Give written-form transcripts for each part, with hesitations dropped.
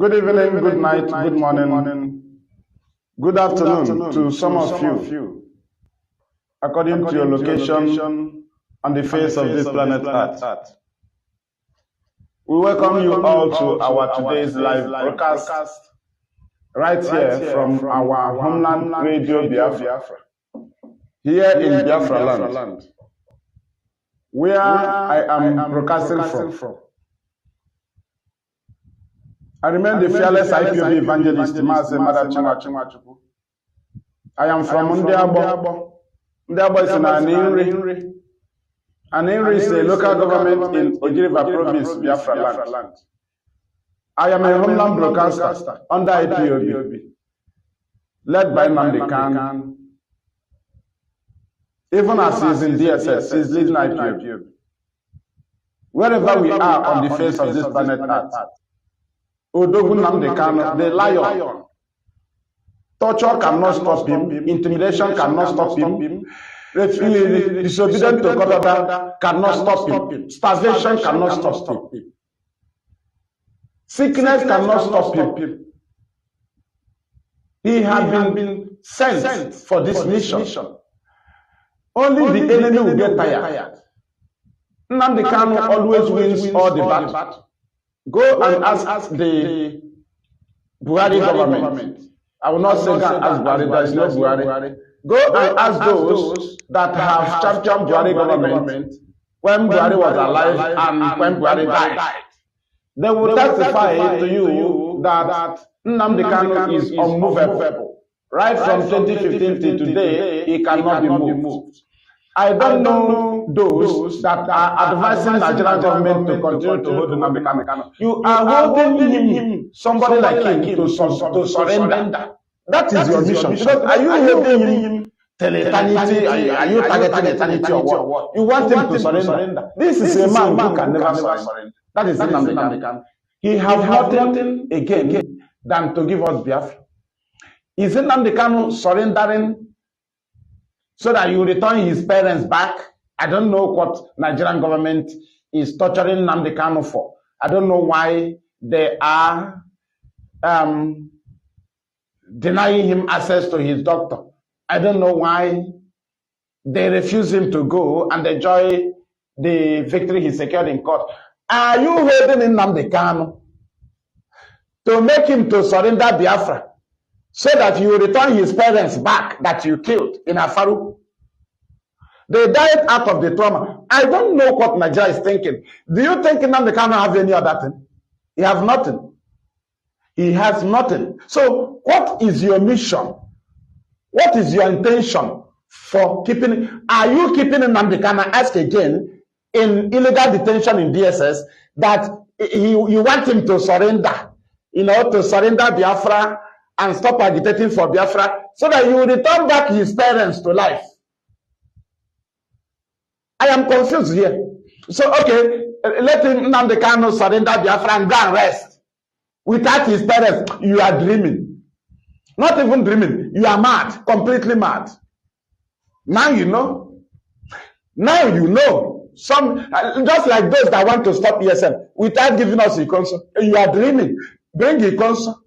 Good evening, good night, good morning, good afternoon to some of you, according to your location on the face of this planet Earth. We welcome you all to our today's live broadcast, right here from our homeland Radio Biafra, here in Biafra land, where I am broadcasting from. I remain the fearless Ipob evangelist, Mazi Maduabuchi. I am from Nnamdi. Nnamdi is in Nnamdi. Nnamdi is a local government in Ojiriba province, Biafra land. I am a homeland broadcaster under Ipob, led by Nnamdi Kanu. Even as he is in DSS, he is leading Ipob. Wherever we are on the face of this planet Earth, Nnamdi Kanu, the lion. Torture cannot stop him. Intimidation cannot stop him. Disobedience to God order cannot stop him. Starvation cannot stop him. Sickness cannot stop him. He has been sent for this mission. Only the enemy will get tired. Nnamdi Kanu always wins all the battles. Go and ask the Buhari government. I will not say that ask Buhari, there is no Buhari. Go and ask those that have championed Buhari government when Buhari was alive and when Buhari died. They will testify to you that Nnamdi Kanu is unmovable. Right from 2015 to today, he cannot be moved. I don't know those that are advising Nigerian government to continue to hold Nnamdi Kanu. You are holding him, somebody like him, to surrender. That is your mission. Because are you holding him till eternity? Are you targeting eternity or what? You want him to surrender. This is a man who can never surrender. That is Nnamdi Kanu. He has nothing again than to give us Biafra. Is Nnamdi Kanu surrendering so that you return his parents back? I don't know what Nigerian government is torturing Nnamdi Kanu for. I don't know why they are denying him access to his doctor. I don't know why they refuse him to go and enjoy the victory he secured in court. Are you holding Nnamdi Kanu to make him to surrender Biafra so that you return his parents back that you killed in Afaru? They died out of the trauma. I don't know what Nigeria is thinking. Do you think Nnamdi Kanu have any other thing? He has nothing. He has nothing. So what is your mission? What is your intention for keeping? Are you keeping Nnamdi Kanu, ask again, in illegal detention in DSS, that you want him to surrender, to surrender Biafra and stop agitating for Biafra so that you will return back his parents to life? I am confused here. So, okay, let Nnamdi Kanu surrender Biafra and go and rest. Without his parents, you are dreaming. Not even dreaming. You are mad, completely mad. Now you know. Now you know. Just like those that want to stop ESM, without giving us a console, you are dreaming. Bring a console.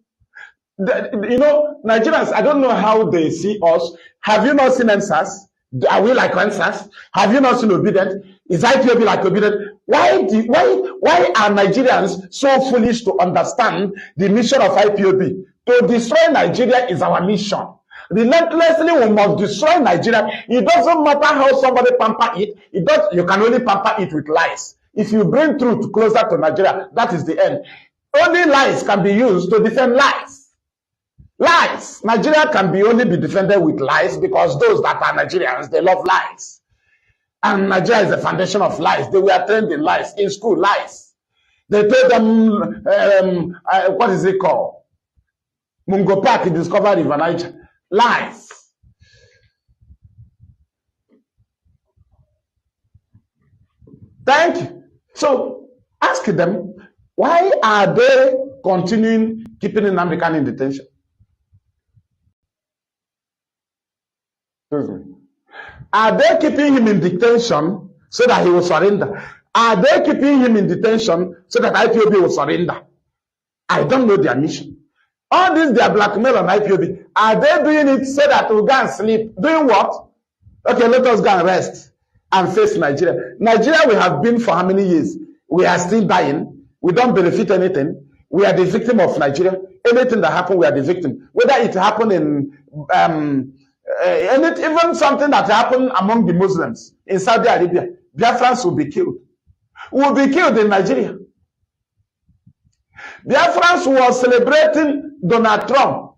Nigerians, I don't know how they see us. Have you not seen NSAS? Are we like NSAS? Have you not seen obedient? Is IPOB like obedient? Why are Nigerians so foolish to understand the mission of IPOB? To destroy Nigeria is our mission. Relentlessly, we must destroy Nigeria. It doesn't matter how somebody pamper it. You can only pamper it with lies. If you bring truth closer to Nigeria, that is the end. Only lies can be used to defend lies. Lies. Nigeria can only be defended with lies because those that are Nigerians, they love lies. And Nigeria is the foundation of lies. They were trained in lies. In school, lies. They told them, what is it called? Mungo Park discovered River Niger. Lies. Thank you. So, ask them, why are they continuing keeping Nnamdi Kanu in detention? Are they keeping him in detention so that he will surrender? Are they keeping him in detention so that IPOB will surrender? I don't know their mission. All this, their blackmail on IPOB, are they doing it so that we go and sleep? Doing what? Okay, let us go and rest and face Nigeria. Nigeria, we have been for how many years? We are still dying. We don't benefit anything. We are the victim of Nigeria. Anything that happened, we are the victim. Whether it happened in, even something that happened among the Muslims in Saudi Arabia, Biafrans will be killed. Will be killed in Nigeria. Biafrans were celebrating Donald Trump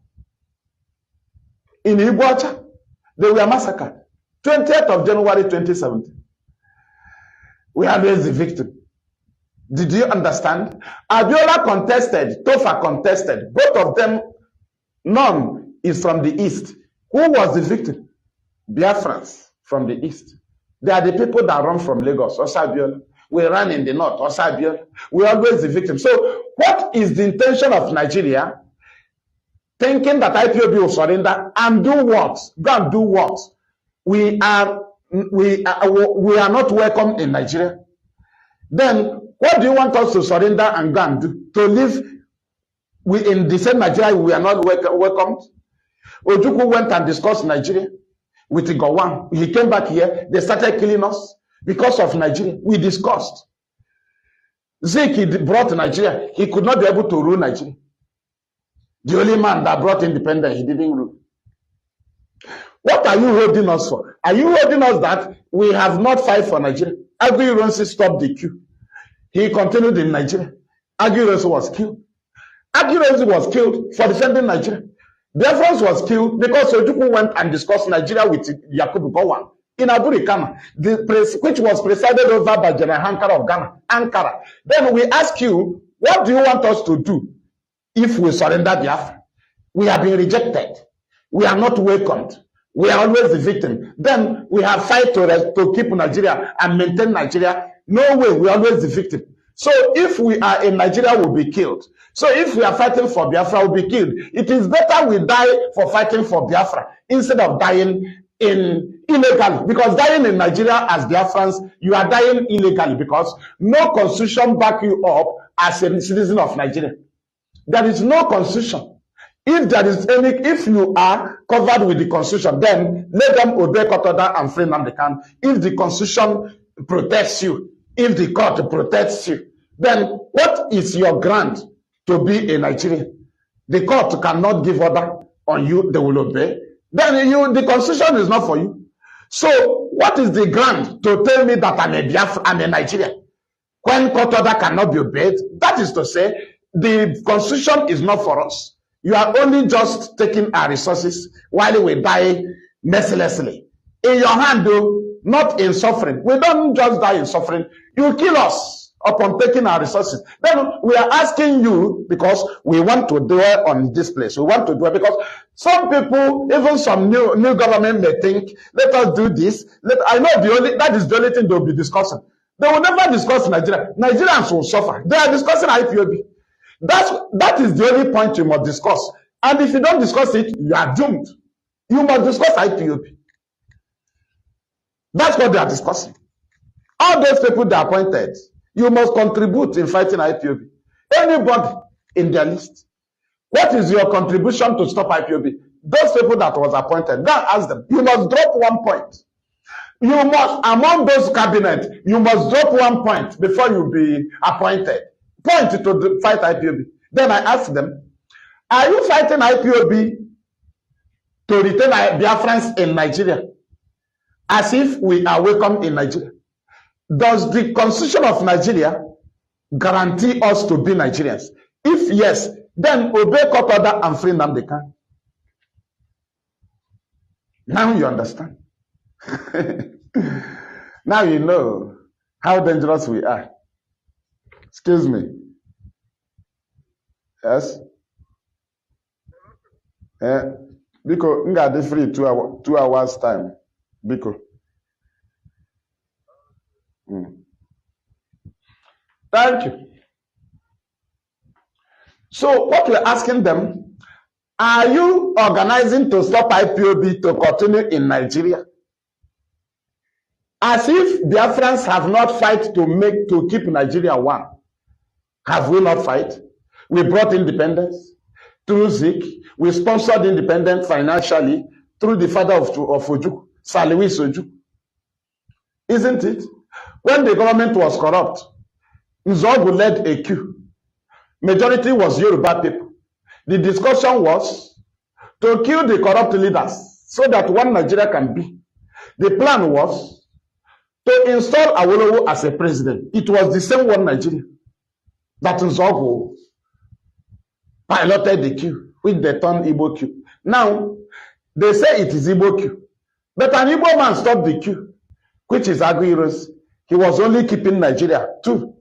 in Ipob. They were massacred. 20th of January 2017. We are always the victim. Did you understand? Abiola contested, Tofa contested. Both of them, none is from the East. Who was the victim? Biafrans from the East. They are the people that run from Lagos, Abiola. We run in the North, Abiola. We are always the victim. So what is the intention of Nigeria? Thinking that IPOB will surrender and do what? Go and do what? We are not welcome in Nigeria. Then what do you want us to surrender and go and do? To live in the same Nigeria we are not welcomed? Ojukwu went and discussed Nigeria with Gowon. He came back here. They started killing us because of Nigeria. We discussed. Zik brought Nigeria. He could not be able to rule Nigeria. The only man that brought independence, he didn't rule. What are you holding us for? Are you holding us that we have not fight for Nigeria? Aguiyi stopped the coup. He continued in Nigeria. Aguiyi was killed. Aguiyi was killed for defending Nigeria. Biafrans was killed because Ojukwu went and discussed Nigeria with Yakubu Gowon in Aburikama, which was presided over by General Ankara of Ghana. Ankara. Then we ask you, what do you want us to do if we surrender Biafra? We have been rejected. We are not welcomed. We are always the victim. Then we have fight to keep Nigeria and maintain Nigeria. No way, we are always the victim. So if we are in Nigeria, we'll be killed. So if we are fighting for Biafra, we'll be killed. It is better we die for fighting for Biafra instead of dying illegally. Because dying in Nigeria as Biafrans, you are dying illegally because no constitution back you up as a citizen of Nigeria. There is no constitution. If there is if you are covered with the constitution, then let them obey court order and free Nnamdi. If the constitution protects you, if the court protects you, then what is your grant to be a Nigerian? The court cannot give order on you, they will obey. Then the constitution is not for you. So what is the grant to tell me that I'm a Nigerian? When court order cannot be obeyed, that is to say, the constitution is not for us. You are only just taking our resources while we die mercilessly. In your hand, though, not in suffering. We don't just die in suffering. You kill us upon taking our resources. Then we are asking you because we want to dwell on this place. We want to dwell because some people, even some new government may think, let us do this. I know that is the only thing they will be discussing. They will never discuss Nigeria. Nigerians will suffer. They are discussing IPOB. That is the only point you must discuss. And if you don't discuss it, you are doomed. You must discuss IPOB. That's what they are discussing. All those people they appointed, you must contribute in fighting IPOB. Anybody in their list. What is your contribution to stop IPOB? Those people that was appointed, go and ask them. You must drop 1 point. You must, among those cabinet, you must drop 1 point before you be appointed. Point to fight IPOB. Then I ask them, are you fighting IPOB to retain Biafrans in Nigeria? As if we are welcome in Nigeria. Does the constitution of Nigeria guarantee us to be Nigerians? If yes, then obey court order and free Nnamdi. Now you understand. Now you know how dangerous we are. Excuse me. Yes? Biko, nga dey free 2 hours time. Biko. Thank you. So what we're asking them, are you organizing to stop IPOB to continue in Nigeria? As if Biafrans have not fight to keep Nigeria one. Have we not fight? We brought independence through Zik. We sponsored independence financially through the father of Ojukwu, Saliwis Ojukwu. Isn't it? When the government was corrupt, Nzogu led a coup. Majority was Yoruba people. The discussion was to kill the corrupt leaders so that one Nigeria can be. The plan was to install Awolowo as a president. It was the same one Nigeria that Nzogu piloted the coup, which they turned Igbo coup. Now, they say it is Igbo coup. But an Igbo man stopped the coup, which is Aguiyi. He was only keeping Nigeria too.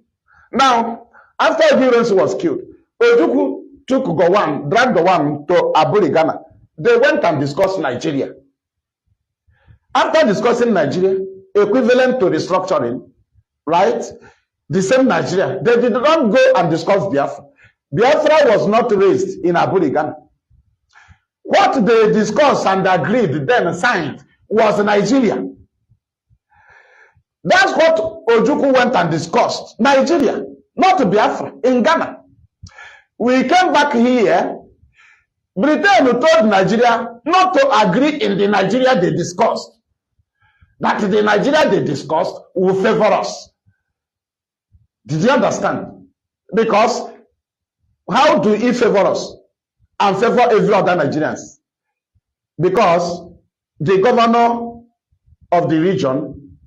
Now, after Aguiyi was killed, Ojukwu took Gowon, dragged Gowon to Aburi, Ghana. They went and discussed Nigeria. After discussing Nigeria, equivalent to restructuring, right? The same Nigeria. They did not go and discuss Biafra. Biafra was not raised in Aburi, Ghana. What they discussed and agreed, then signed, was Nigeria. That's what Ojukwu went and discussed. Nigeria, not Biafra, in Ghana. We came back here. Britain told Nigeria not to agree in the Nigeria they discussed. That the Nigeria they discussed will favor us. Did you understand? Because how do he favor us and favor every other Nigerians? Because the governor of the region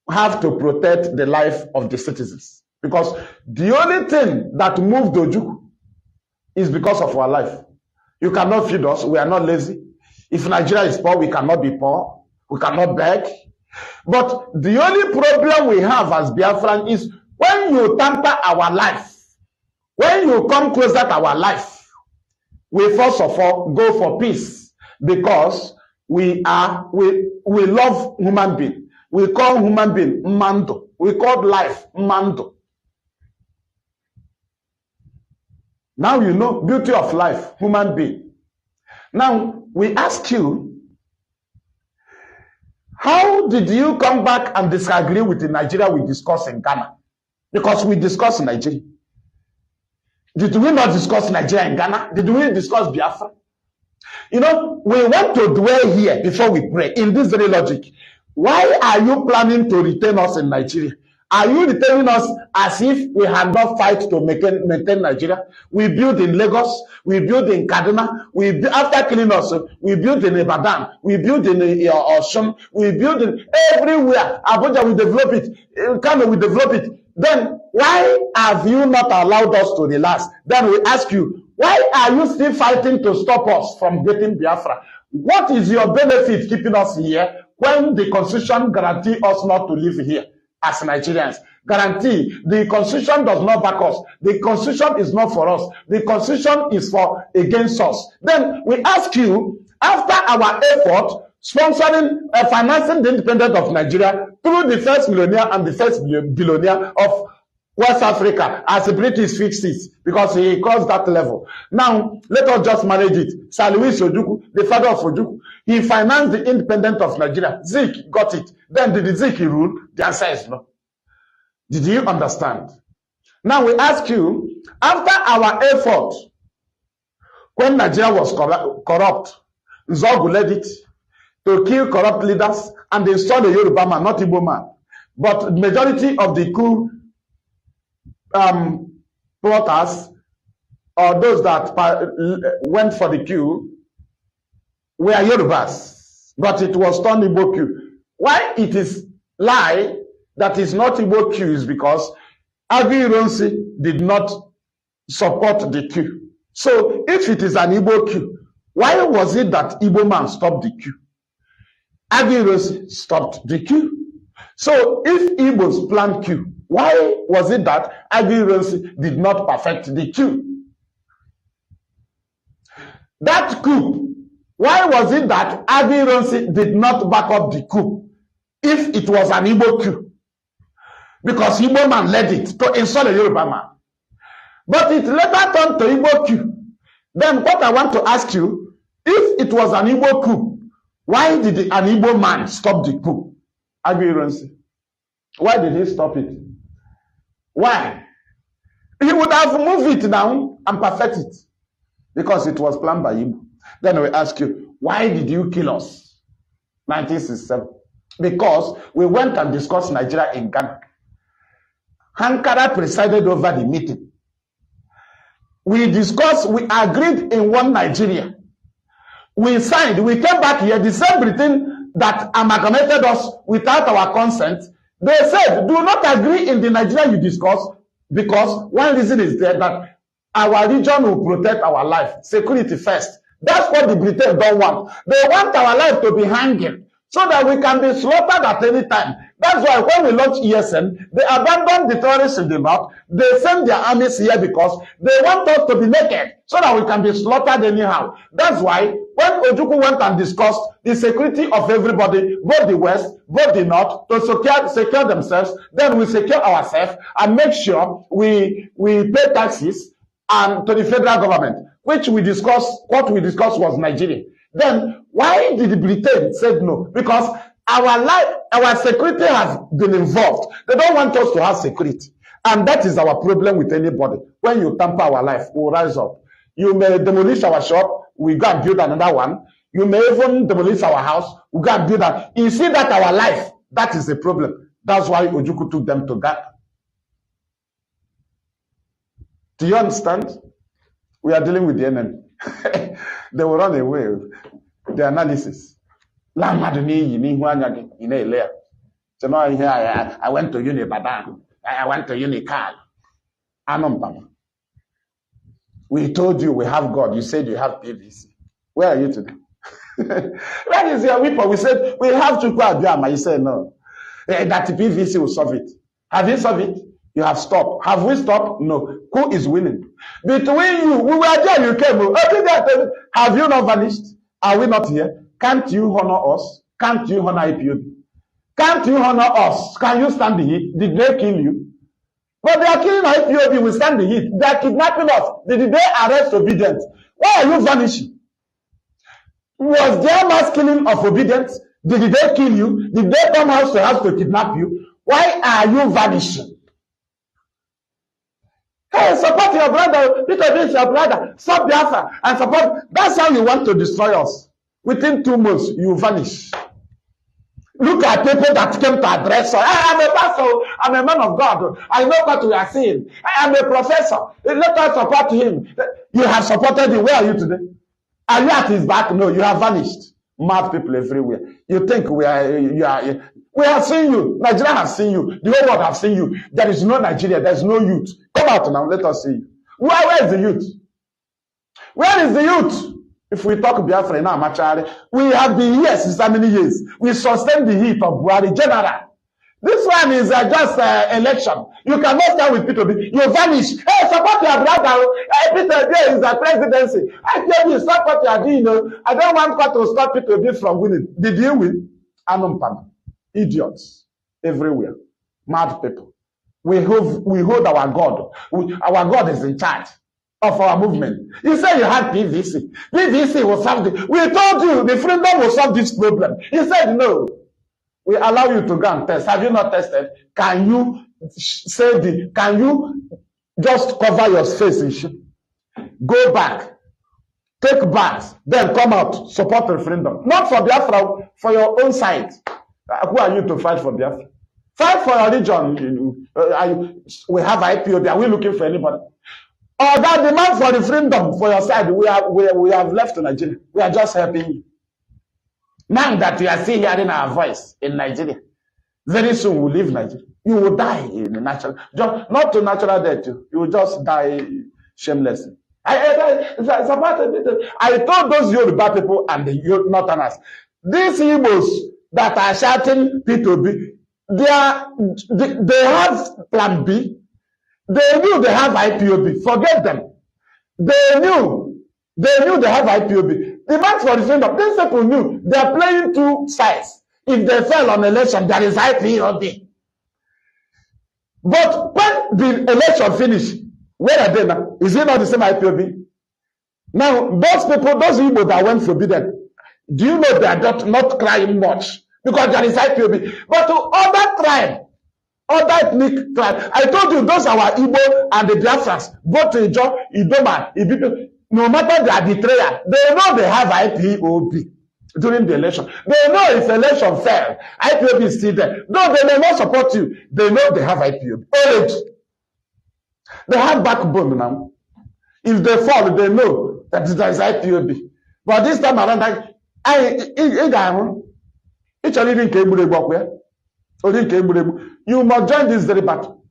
have to protect the life of the citizens. Because the only thing that moved Ojukwu is because of our life. You cannot feed us. We are not lazy. If Nigeria is poor, we cannot be poor. We cannot beg. But the only problem we have as Biafran is when you tamper our life, when you come closer to our life, we first of all go for peace because we love human being. We call human being Mando. We call life Mando. Now you know beauty of life, human being. Now we ask you, how did you come back and disagree with the Nigeria we discussed in Ghana? Because we discussed Nigeria. Did we not discuss Nigeria in Ghana? Did we discuss Biafra? You know, we want to dwell here before we pray in this very logic. Why are you planning to retain us in Nigeria? Are you retaining us as if we had not fight to maintain Nigeria? We build in Lagos, we build in Kaduna, after killing us, we build in Ibadan, we build in Osun, we build in everywhere. Abuja, we develop it. Kanu, we develop it. Then why have you not allowed us to relax? Then we ask you, why are you still fighting to stop us from getting Biafra? What is your benefit keeping us here when the Constitution guarantees us not to live here as Nigerians? Guarantee. The Constitution does not back us. The Constitution is not for us. The Constitution is for against us. Then we ask you, after our effort, sponsoring, financing the independence of Nigeria through the first millionaire and the first billionaire of West Africa, as the British fixed it, because he crossed that level. Now, let us just manage it. Saliwis Ojukwu, the father of Ojukwu, he financed the independence of Nigeria. Zik got it. Then did Zik rule? The answer is no. Did you understand? Now we ask you, after our effort, when Nigeria was corrupt, Nzogu led it to kill corrupt leaders and install a Yoruba man, not Igbo man. But the majority of the coup plotters or those that went for the coup were Yorubas, but it was turned Igbo coup. Why it is lie that is not Igbo coup is because Aguiyi did not support the coup. So if it is an Igbo coup, why was it that Igbo man stopped the coup? Aguiyi stopped the coup. So if Igbos planned coup, why was it that Aguiyi did not perfect the coup? That coup, why was it that Aguiyi did not back up the coup if it was an Igbo coup? Because Igbo man led it to install a Yoruba man. But it later turned to Igbo coup. Then what I want to ask you, if it was an Igbo coup, why did an Igbo man stop the coup? Aguiyi. Why did he stop it? Why? He would have moved it now and perfect it because it was planned by him. Then we ask you, why did you kill us? 1967. Because we went and discussed Nigeria in Ghana. Ankara presided over the meeting. We discussed, we agreed in one Nigeria. We signed, we came back here, the same Britain that amalgamated us without our consent. They said, do not agree in the Nigeria you discuss, because one reason is there that our region will protect our life, security first. That's what the Britain don't want. They want our life to be hanging so that we can be slaughtered at any time. That's why when we launched ESN, they abandoned the terrorists in the north. They sent their armies here because they want us to be naked so that we can be slaughtered anyhow. That's why when Ojukwu went and discussed the security of everybody, both the west, both the north, to secure themselves, then we secure ourselves and make sure we pay taxes and to the federal government, which we discussed, what we discussed was Nigeria. Then why did Britain say no? Because our life, our security has been involved. They don't want us to have security. And that is our problem with anybody. When you tamper our life, we'll rise up. You may demolish our shop, we go and build another one. You may even demolish our house, we go and build that. You see that our life, that is a problem. That's why Ojukwu took them to Ghana. Do you understand? We are dealing with the enemy. They will run away. The analysis. I went to Uni Badan. I went to Uni Kal. We told you we have God. You said you have PVC. Where are you today? Where is your weapon? We said we have to go Abiyama. You said no. That PVC will solve it. Have you solved it? You have stopped. Have we stopped? No. Who is winning? Between you, we were there, you came. Have you not vanished? Are we not here? Can't you honor us? Can't you honor Ipob? Can't you honor us? Can you stand the heat? Did they kill you? But they are killing Ipob, we stand the heat. They are kidnapping us. Did they arrest obedience? Why are you vanishing? Was there mass killing of obedience? Did they kill you? Did they come house to kidnap you? Why are you vanishing? Hey, support your brother. Peter is your brother. Stop Biafra and support. That's how you want to destroy us. Within 2 months, you vanish. Look at people that came to address us. I am a pastor. I'm a man of God. I know what we are saying. I am a professor. Let us support him. You have supported him. Where are you today? Are you at his back? No, you have vanished. Mad people everywhere. You think we have seen you. Nigeria has seen you. The whole world has seen you. There is no Nigeria. There is no youth. Come out now. Let us see you. Where is the youth? Where is the youth? If we talk Biafra now, Machari, we have been here since how many years? We sustain the heat of Buhari General. This one is just election. You cannot stand with Peter. You vanish. Hey, support your brother. Peter there is the presidency. I tell you, stop what you are doing. I don't want God to stop Peter from winning. Did you win? Anumpam. Idiots everywhere. Mad people. We hold our God. Our God is in charge of our movement. You say you had PVC. PVC will solve the... We told you the freedom will solve this problem. He said no. We allow you to go and test. Have you not tested? Can you can you just cover your face in shit? Go back. Take baths. Then come out. Support the referendum. Not for Biafra, for your own side. Who are you to fight for Biafra? Fight for your region. We have Ipob. Are we looking for anybody? Or that demand for referendum for your side, we have left Nigeria. We are just helping you. Now that you are still hearing our voice in Nigeria, very soon we'll leave Nigeria. You will die in a natural, not to natural death. You will just die shamelessly. I told those Yoruba people and the Northerners, these Igbos that are shouting P2B, they have plan B. They knew they have Ipob. Forget them. They knew they have Ipob. Demand for referendum. These people knew they are playing two sides. If they fail on election, there is Ipob. But when the election finish, where are they now? Is it not the same Ipob? Now, those people, those people that went forbidden, do you know they are not crying much? Because there is Ipob. But to other tribe, Other ethnic tribe. I told you those are our Igbo and the Biafrans, both Ijo, Idoma, Ibibi. No matter their betrayal, they know they have IPOB during the election. They know if election failed, IPOB is still there. Though they may not support you, they know they have IPOB. Already. They have backbone now. If they fall, they know that there is IPOB. But this time around, you must join this very battle.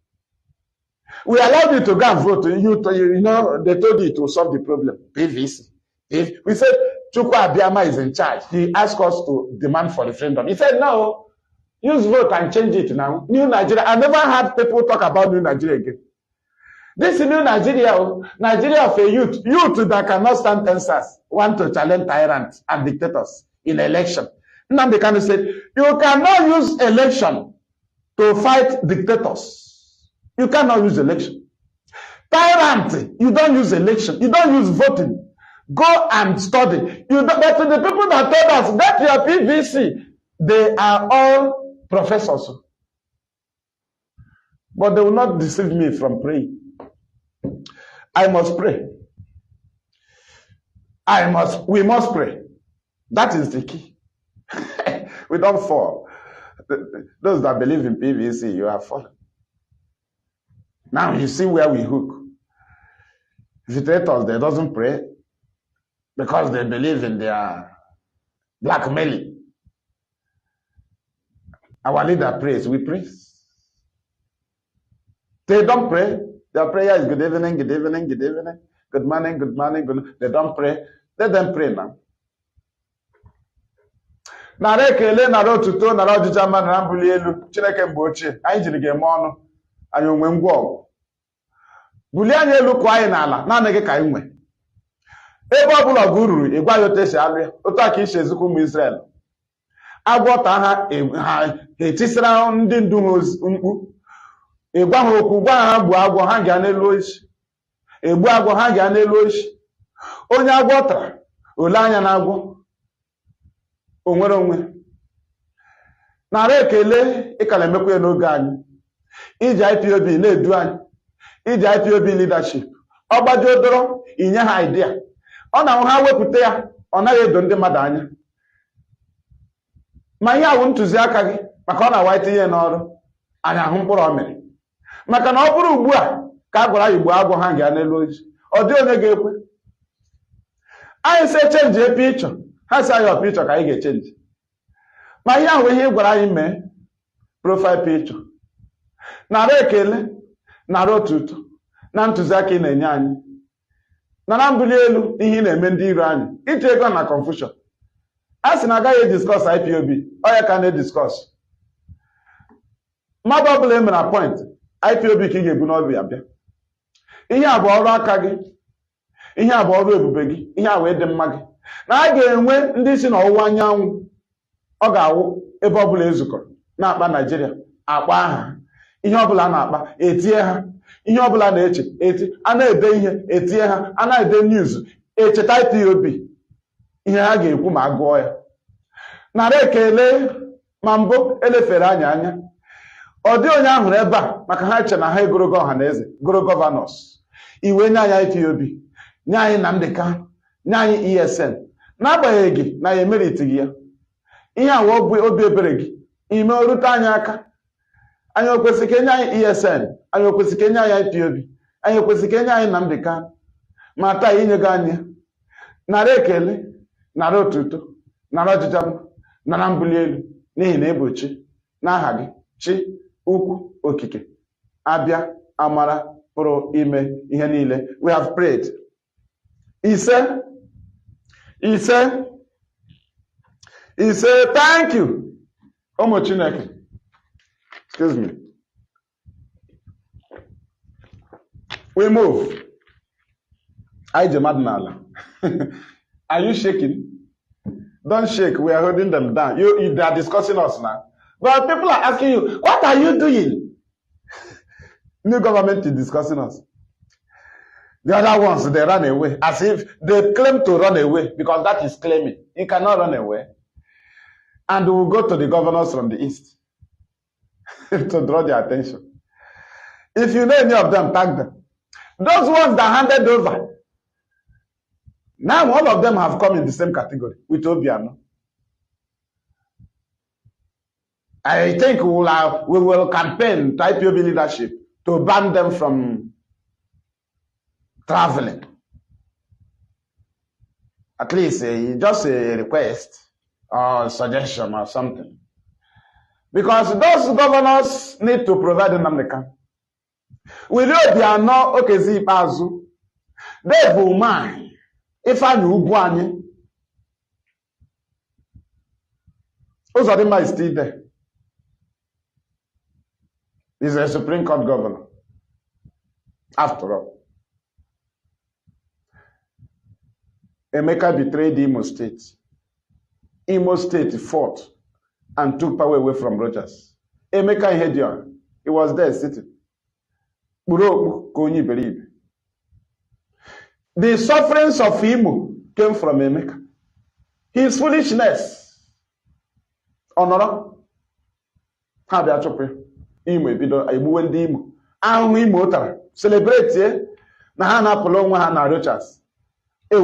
We allowed you to go and vote. You know, they told you to solve the problem. PVC. If we said Chukwu Abiyama is in charge, he asked us to demand for referendum. He said, no, use vote and change it now. New Nigeria. I never had people talk about New Nigeria again. This new Nigeria, Nigeria of a youth that cannot stand answers, want to challenge tyrants and dictators in election. Nnamdi Kanu said, you cannot use election to fight dictators. You cannot use election. Tyrant, you don't use election. You don't use voting. Go and study. But to the people that told us that your PVC, they are all professors. But they will not deceive me from praying. I must pray. We must pray. That is the key. We don't fall. Those that believe in PVC, you have fallen. Now you see where we hook. Dictators, they doesn't pray because they believe in their blackmailing. Our leader prays, we praise. They don't pray. Their prayer is good evening, good evening, good evening, good morning, good morning, good. They don't pray. Let them pray now. Nara ekele, nara otuto, nara ọjịja mmadụ na mbuli elu, Chineke mgbe ochie, anyị jiri ga-eme ọnụ, anyị onwe ngwa ọgụ. Bulie anyị elu kụọ anyị n'ala, naanị gị ka anyị nwe. Ebe ọ bụla ọgụ ruru, ịgwa ya otu esi alụ ya, otu aka isi ezikwa ụmụ Izrel. Agwọta ha etisara ndị ndu ha mkpu. Ịgwa ha okwu, gwa ha gbuo agwọ, ha ga n'elu oisi. Egbu agwọ, ha ga n'elu oisi. Onye agwọ tara, ole anya na agwọ. Onwere onwe. Nara ekele ịkala emekwa ya n'oge anyị. Iji IPOB na-edu anyị. Iji IPOB leadership. Ọ gbajuo dọrọ, inye ha idea. Ọ na ha wepụta ya, ọ naghị edo ndị mmadụ anya. Ma ihe awụ ntụziaka gị, maka ọ na-awa itinye n'ọrụ, anyị ahụ mkpụrụ ọ mere. Maka na ọ bụrụ ugbu a ka a gwara Igbo agwọ ha ga n'elu oji, ọ dị onye ga-ekwe. Anyị se chenji ebe ịchọ, ha si anyị ọpa ịchọ ka anyị ga-echenji. Ma ihe ahụ ihe ị gwara anyị mee, profile picture. Nara ekele, nara otuto, na ntụziaka ị na-enye anyị. Nara mbuli elu ihe ị na-eme ndị iro anyị, iti ego na confusion. A sị na agaghị ediscuss IPOB, ọ ya ka na-ediscuss. Mmadụ ọbụla e mere appoint, IPOB ka ị ga-ebu n'ọbụ ya bịa. Ihe a bụ ọrụ aka gị, ihe a bụ ọrụ ebube gị, ihe a wee dị mma gị. Na a ga-enwe ndị si n'ọwụwa anyanwụ, ọ ga-awụ ebe ọbụla ezukọrọ na-akpa Naijiria, akpa aha. Ihe ọbụla a na-akpa, etie ha. Ihe ọbụla na-eche, a na-ede ihe, etie ha. A na-ede news, echeta IPOB. Ihe ha ga-ekwu ma agụọ ya. Nara ekele ma mbụ elefere anyị anya. Ọ dị onye ahụrụ ebe a maka ha eche na ha egorogo ọha na eze, goro gọvanọs. Iwe nye anyị IPOB, nye anyị Nnamdi Kanu, nye anyị ESN. N'agbanyeghị na ya emeritighị ya. Ihe a wụ obi ebere gị, ime orute anyị aka. Anyị okwesị ka enye anyị ESN, anyị okwesị ka enye anyị IPOB, anyị okwesị ka enye anyị Nnamdi Kanu. Ma taa inyego anyị, nara ekele, nara otuto, nara ọjịja mma, nara mbuli elu, n'ihi na ebochi n'aha gị, chi ukwu okike, abịa amara pụrụ ime ihe niile. We have prayed. Ise, thank you. Ụmụ Chineke. Excuse me. We move. Anyị je mmadụ n'ala. Are you shaking? Don't shake. We are holding them down. They are discussing us now. But people are asking you, what are you doing? New government is discussing us. The other ones, they run away. As if they claim to run away, because that is claiming. You cannot run away. And we will go to the governors from the east. to draw their attention. If you know any of them, tag them. Those ones that handed over, now all of them have come in the same category with Obiano. I think we will campaign to IPOB leadership to ban them from traveling. At least just a request or suggestion or something. Because those governors need to provide Nnamdi. We know they are not Okezi Ipazu. They will mind if I knew Guanyi. Uzodimma is still there. He's a Supreme Court governor. After all. Emeka betrayed Imo State. Imo State fought and took power away from Rogers. Emeka Ihedion, he was there sitting. The sufferings of Imo came from Emeka. His foolishness. Honor. How do I chop it? Imo ebido Ibu ndi Imo. Ahụ Imo tara. Celebrate na ha na apụlụ onwe ha na Rogers. We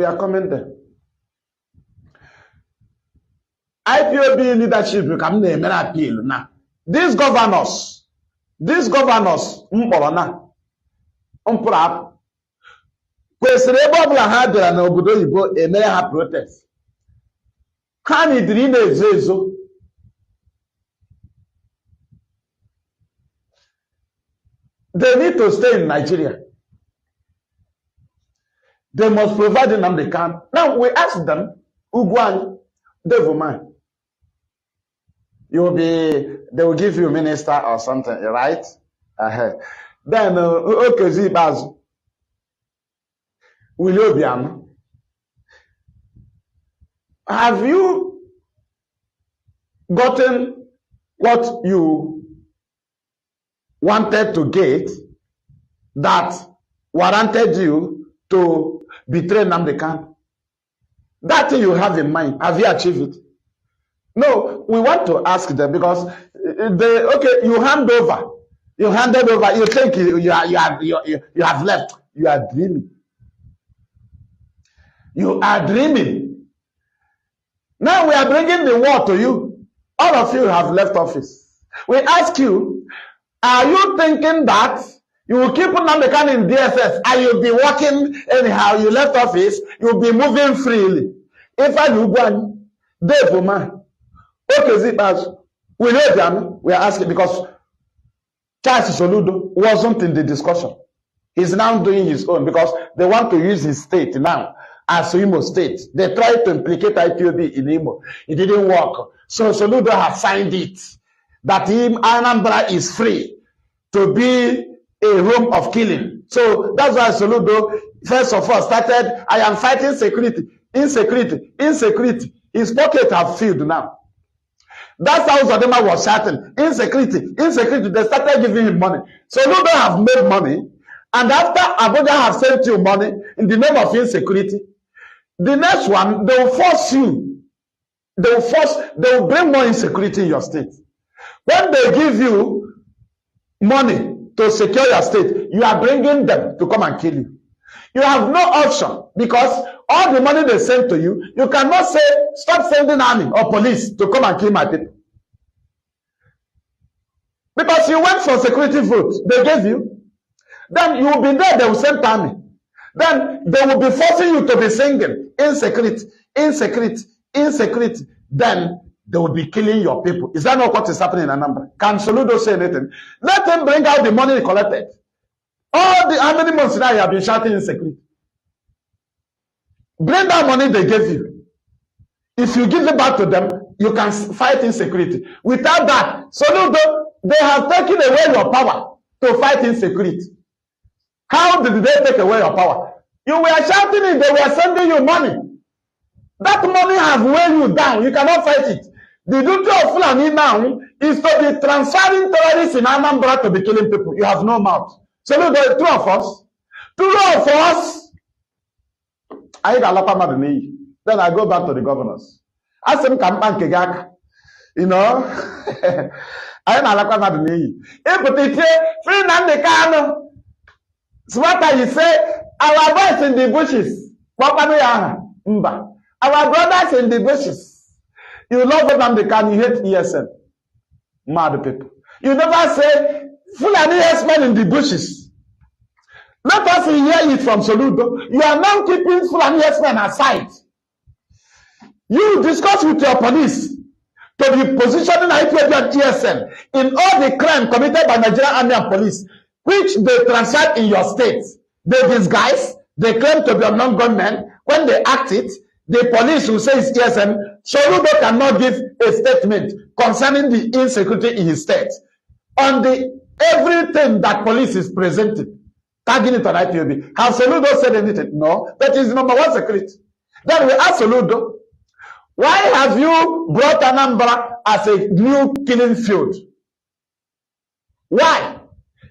are coming there. IPOB leadership become the main appeal now. These governors, mporona, umprap. Kwesịrị ọbụla ha bịara na obodo Igbo emere ha protest. Ha nidiri na-ezo ezo. They need to stay in Nigeria. They must provide Nnamdi Kanu. Now we ask them, Ugwani, Devuman. They will give you a minister or something, right? Then, Okezi Bazu, Willobian. Have you gotten what you wanted to get that warranted you to betray Nnamdi Kanu? That thing you have in mind, have you achieved it? No, we want to ask them because you handed over, you think you have left. You are dreaming. You are dreaming. Now we are bringing the war to you. All of you have left office. We ask you, are you thinking that you will keep Nnamdi Kanu in DSS and you'll be working anyhow? You left office, you'll be moving freely. If I do one, we know them, we are asking because Charles Soludo wasn't in the discussion. He's now doing his own because they want to use his state now as Imo State. They tried to implicate IPOB in Imo. It didn't work. So Soludo has signed it that Anambra is free to be a room of killing. So that's why Soludo, first of all, started, I am fighting security, insecurity. His pocket have filled now. That's how Zodema was shouting, insecurity. They started giving him money. Soludo have made money. And after Abuja have sent you money in the name of insecurity, the next one, they will force you. They will bring more insecurity in your state. When they give you money to secure your state, you are bringing them to come and kill you. You have no option because all the money they send to you, you cannot say, stop sending army or police to come and kill my people. Because you went for security vote, they gave you. Then you will be there, they will send army. Then they will be forcing you to be singing, insecurity. Then they will be killing your people. Is that not what is happening in Anambra? Can Soludo say anything? Let him bring out the money he collected. How many months now you have been shouting insecurity? Bring that money they gave you. If you give it back to them, you can fight insecurity. Without that, Soludo, they have taken away your power to fight insecurity. How did they take away your power? You were shouting it, they were sending you money. That money has weighed you down. You cannot fight it. The duty of Fulani now is to be transferring terrorists in Anambra to be killing people. You have no mouth. So look, there are two of us. I got a lot of money. Then I go back to the governors. Ask them, come back. You know? I don't like what I'm doing. If you free Nnamdi Kanu, so what you say, our boys in the bushes. Our brothers in the bushes. You love Nnamdi Kanu, you hate ESN. Mad people. You never say, Fulani herdsmen in the bushes. Let us hear it from Soludo. You are now keeping Fulani herdsmen aside. You discuss with your police to be positioning Ipob and ESN in all the crime committed by Nigerian Army and Police, which they transact in your state. They disguise, they claim to be unknown gunmen. When they act it, the police will say it's ESN. Soludo cannot give a statement concerning the insecurity in his state. On the everything that police is presenting, tagging it on Ipob. Has Soludo said anything? No. That is number one secret. Then we ask Soludo, why have you brought Anambra as a new killing field? Why?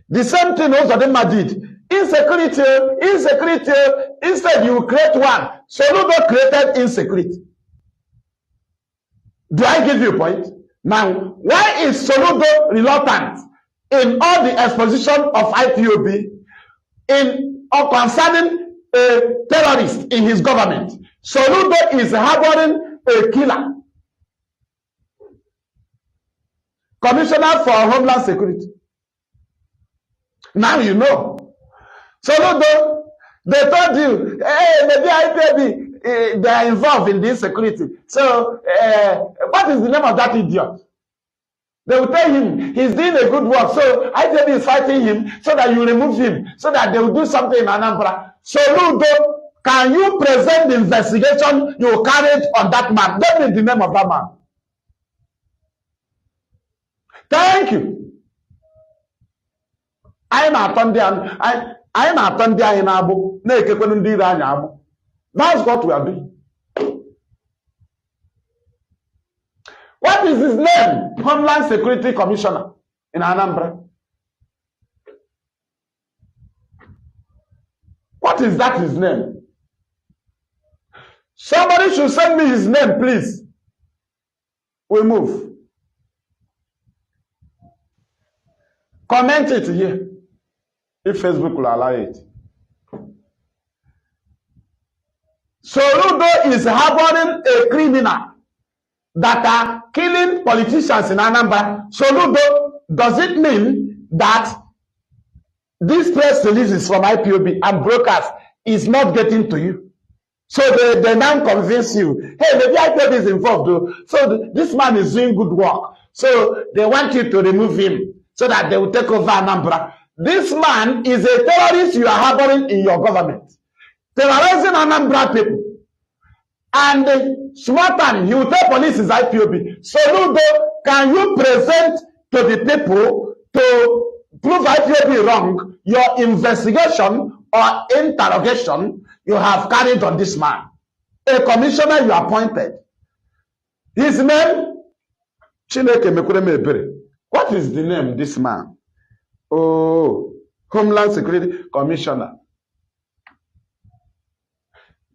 The same thing Ozodinma did. Insecurity. Instead, you create one. Soludo created insecurity. Do I give you a point? Now, why is Soludo reluctant in all the exposition of Ipob concerning a terrorist in his government? Soludo is harboring a killer. Commissioner for Homeland Security. Now you know. Soludo, they told you, hey, maybe Ipob, they are involved in this security. So, what is the name of that idiot? They will tell him he's doing a good work. So, Ipob is fighting him so that you remove him, so that they will do something in Anambra. Soludo, can you present the investigation you carried on that man? Tell me the name of that man. Thank you. I'm not on the in Abu. That's what we are doing. What is his name? Homeland Security Commissioner in Anambra. What is that his name? Somebody should send me his name, please. We move. Comment it here. If Facebook will allow it. Soludo is harboring a criminal that are killing politicians in Anambra. Soludo, does it mean that this press releases from Ipob and brokers is not getting to you? So they now convince you, hey, maybe Ipob is involved though. So this man is doing good work. So they want you to remove him so that they will take over Anambra. This man is a terrorist you are harboring in your government. Terrorizing Anambra people. And small time, he will tell police is Ipob. Soludo, can you present to the people to prove Ipob wrong your investigation or interrogation you have carried on this man? A commissioner you appointed. His name? What is the name of this man? Oh, Homeland Security Commissioner.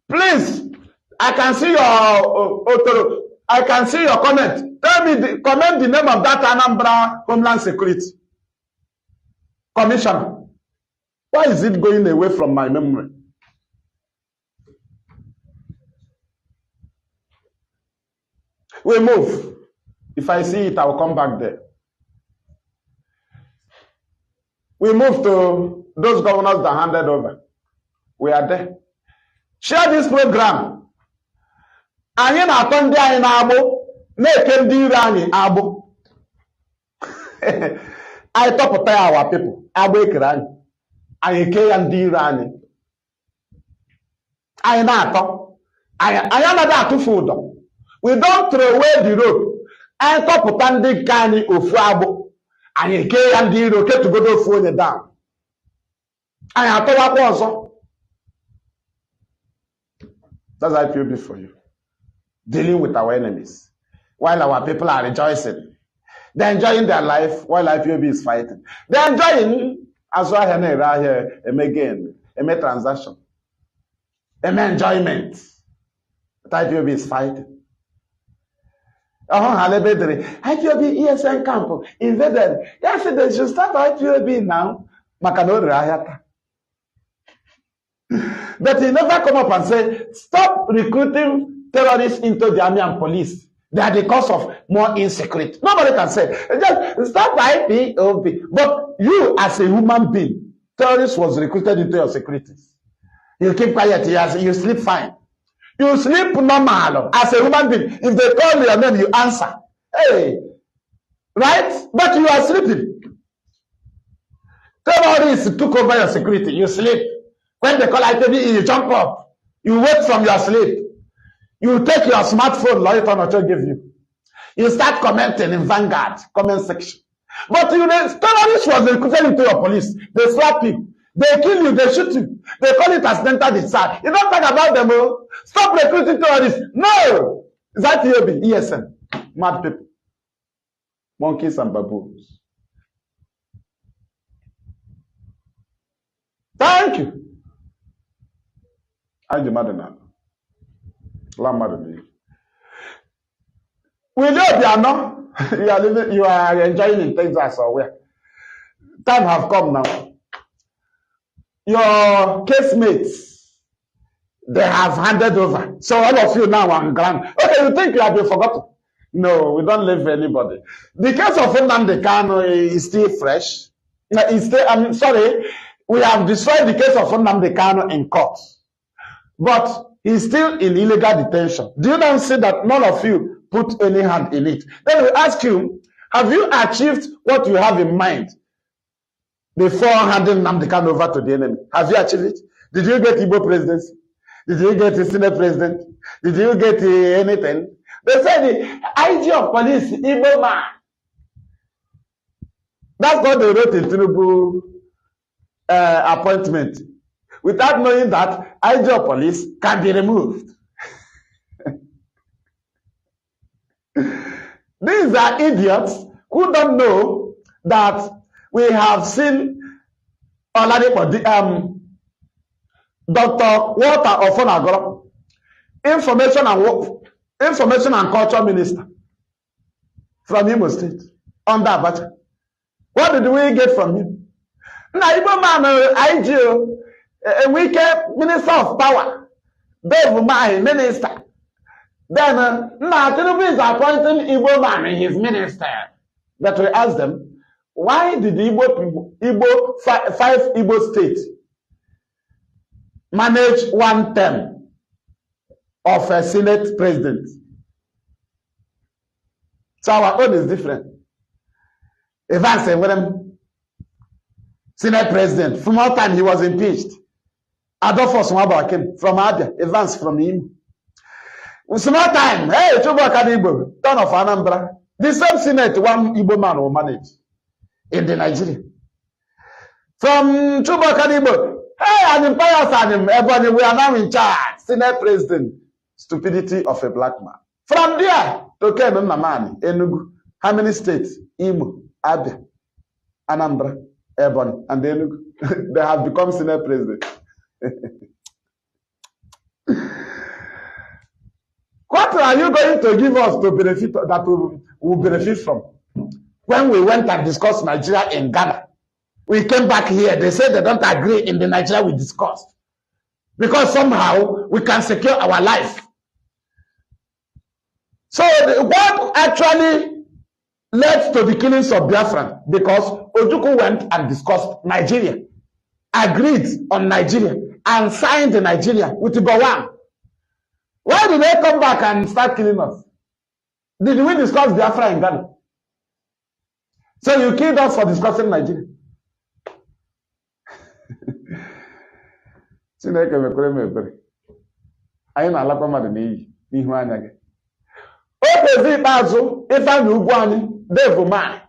Please, I can see your comment. Tell me, comment the name of that Anambra Homeland Security Commissioner. Why is it going away from my memory? We move. If I see it, I will come back there. We move to those governors that handed over. We are there. Share this program. Anyị na-atọ ndị anyị na-agbụ, na-eke ndị ire anyị agbụ. Anyị tọpụta ya our people, agbụ ekere anyị. Anyị eke ya ndị ire anyị. Anyị na-atọ. Anyị anaghị atụfu ụdọ. We don't throw away the rope. Anyị tọpụta ndị nke anyị ofu agbụ. Anyị eke ya ndị ire oketugodo ofu onye down. Anyị atọwakwa ọzọ. That's how I feel for you. Dealing with our enemies. While our people are rejoicing. They're enjoying their life while IPOB is fighting. They're enjoying as well here, again, a transaction. A enjoyment. But IPOB is fighting. IPOB ESN camp invaded. Yes, they should start IPOB now. But he never come up and say, stop recruiting terrorists into the army and police. They are the cause of more insecurity. Nobody can say, just stop IPOB. But you, as a human being, terrorists was recruited into your securities. You keep quiet, you sleep fine. You sleep normal as a human being. If they call your name, you answer. Hey, right? But you are sleeping. Terrorists took over your security. You sleep. When they call IPB, you jump up. You wake from your sleep. You take your smartphone, Lawyer give you. You start commenting in Vanguard, comment section. But you know, terrorists was recruited into your police. They slap you. They kill you, they shoot you. They call it accidental discharge. You don't talk about them, oh. Stop recruiting terrorists. No! Is that EOB? ESN. Mad people. Monkeys and baboons. Thank you. I'm mad now. Will you be no? You are enjoying in Texas or where? Time have come now. Your casemates, they have handed over. So all of you now are on ground. Okay, you think you have been forgotten? No, we don't leave anybody. The case of Nnamdi Kanu is still fresh. I'm sorry, we have destroyed the case of Nnamdi Kanu in court. But he's still in illegal detention. Do you not see that none of you put any hand in it? Then we ask you, have you achieved what you have in mind before handing Nnamdi Kanu over to the enemy? Have you achieved it? Did you get Igbo presidency? Did you get the Senate president? Did you get anything? They said the IG of police, Igbo man. That's what they wrote in Tinubu appointment. Without knowing that IG of police can be removed. These are idiots who don't know that we have seen already Dr. Walter Ofonagoro, information and culture minister from Imo State, under Abacha. What did we get from him? Now, Igbo man, IG, a wicked minister of power, Dave my minister. Then, now Tinubu is appointing Igbo man in his minister. But we ask them, why did five Igbo states manage one term of a Senate president? So our own is different. Evans and Senate president, from all time he was impeached. Adolphus Nwabara came from Abia, Evans from him. Small time, hey, Chubaka Igbo, turn of Anambra. The same Senate, one Igbo man will manage in the Nigeria. From Chubaka Igbo, hey, an empire, everybody, we are now in charge. Senate president, stupidity of a black man. From there, to Nnamdi, Enugu, how many states? Imo, Abia, Anambra, Ebonyi, and Enugu. They have become Senate president. What are you going to give us to benefit that will benefit from? When we went and discussed Nigeria in Ghana, we came back here. They said they don't agree in the Nigeria we discussed because somehow we can secure our life. So what actually led to the killings of Biafra? Because Ojukwu went and discussed Nigeria, agreed on Nigeria, and signed Nigeria with Gowon. Why did they come back and start killing us? Did we discuss Biafra in Ghana? So you killed us for discussing Nigeria. Chineke mekwere m ebere. Anyị na-alakwa mmadụ n'ihu anya gị. Okezi ikpeazụ ife anyị ugwu anyị Dave Man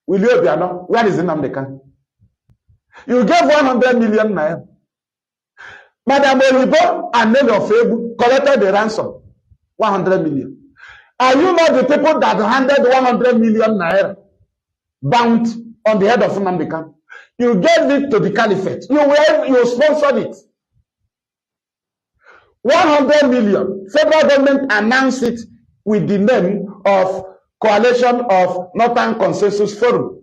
Willie Obiano, where is Nnamdi Kanu? You gave 100 million naira. Madam Olibo and Nelly of Ebu collected the ransom, 100 million. Are you not the people that handed 100 million naira bound on the head of Nnamdi Kanu? You gave it to the caliphate. You sponsored it. 100 million. Federal government announced it with the name of Coalition of Northern Consensus Forum.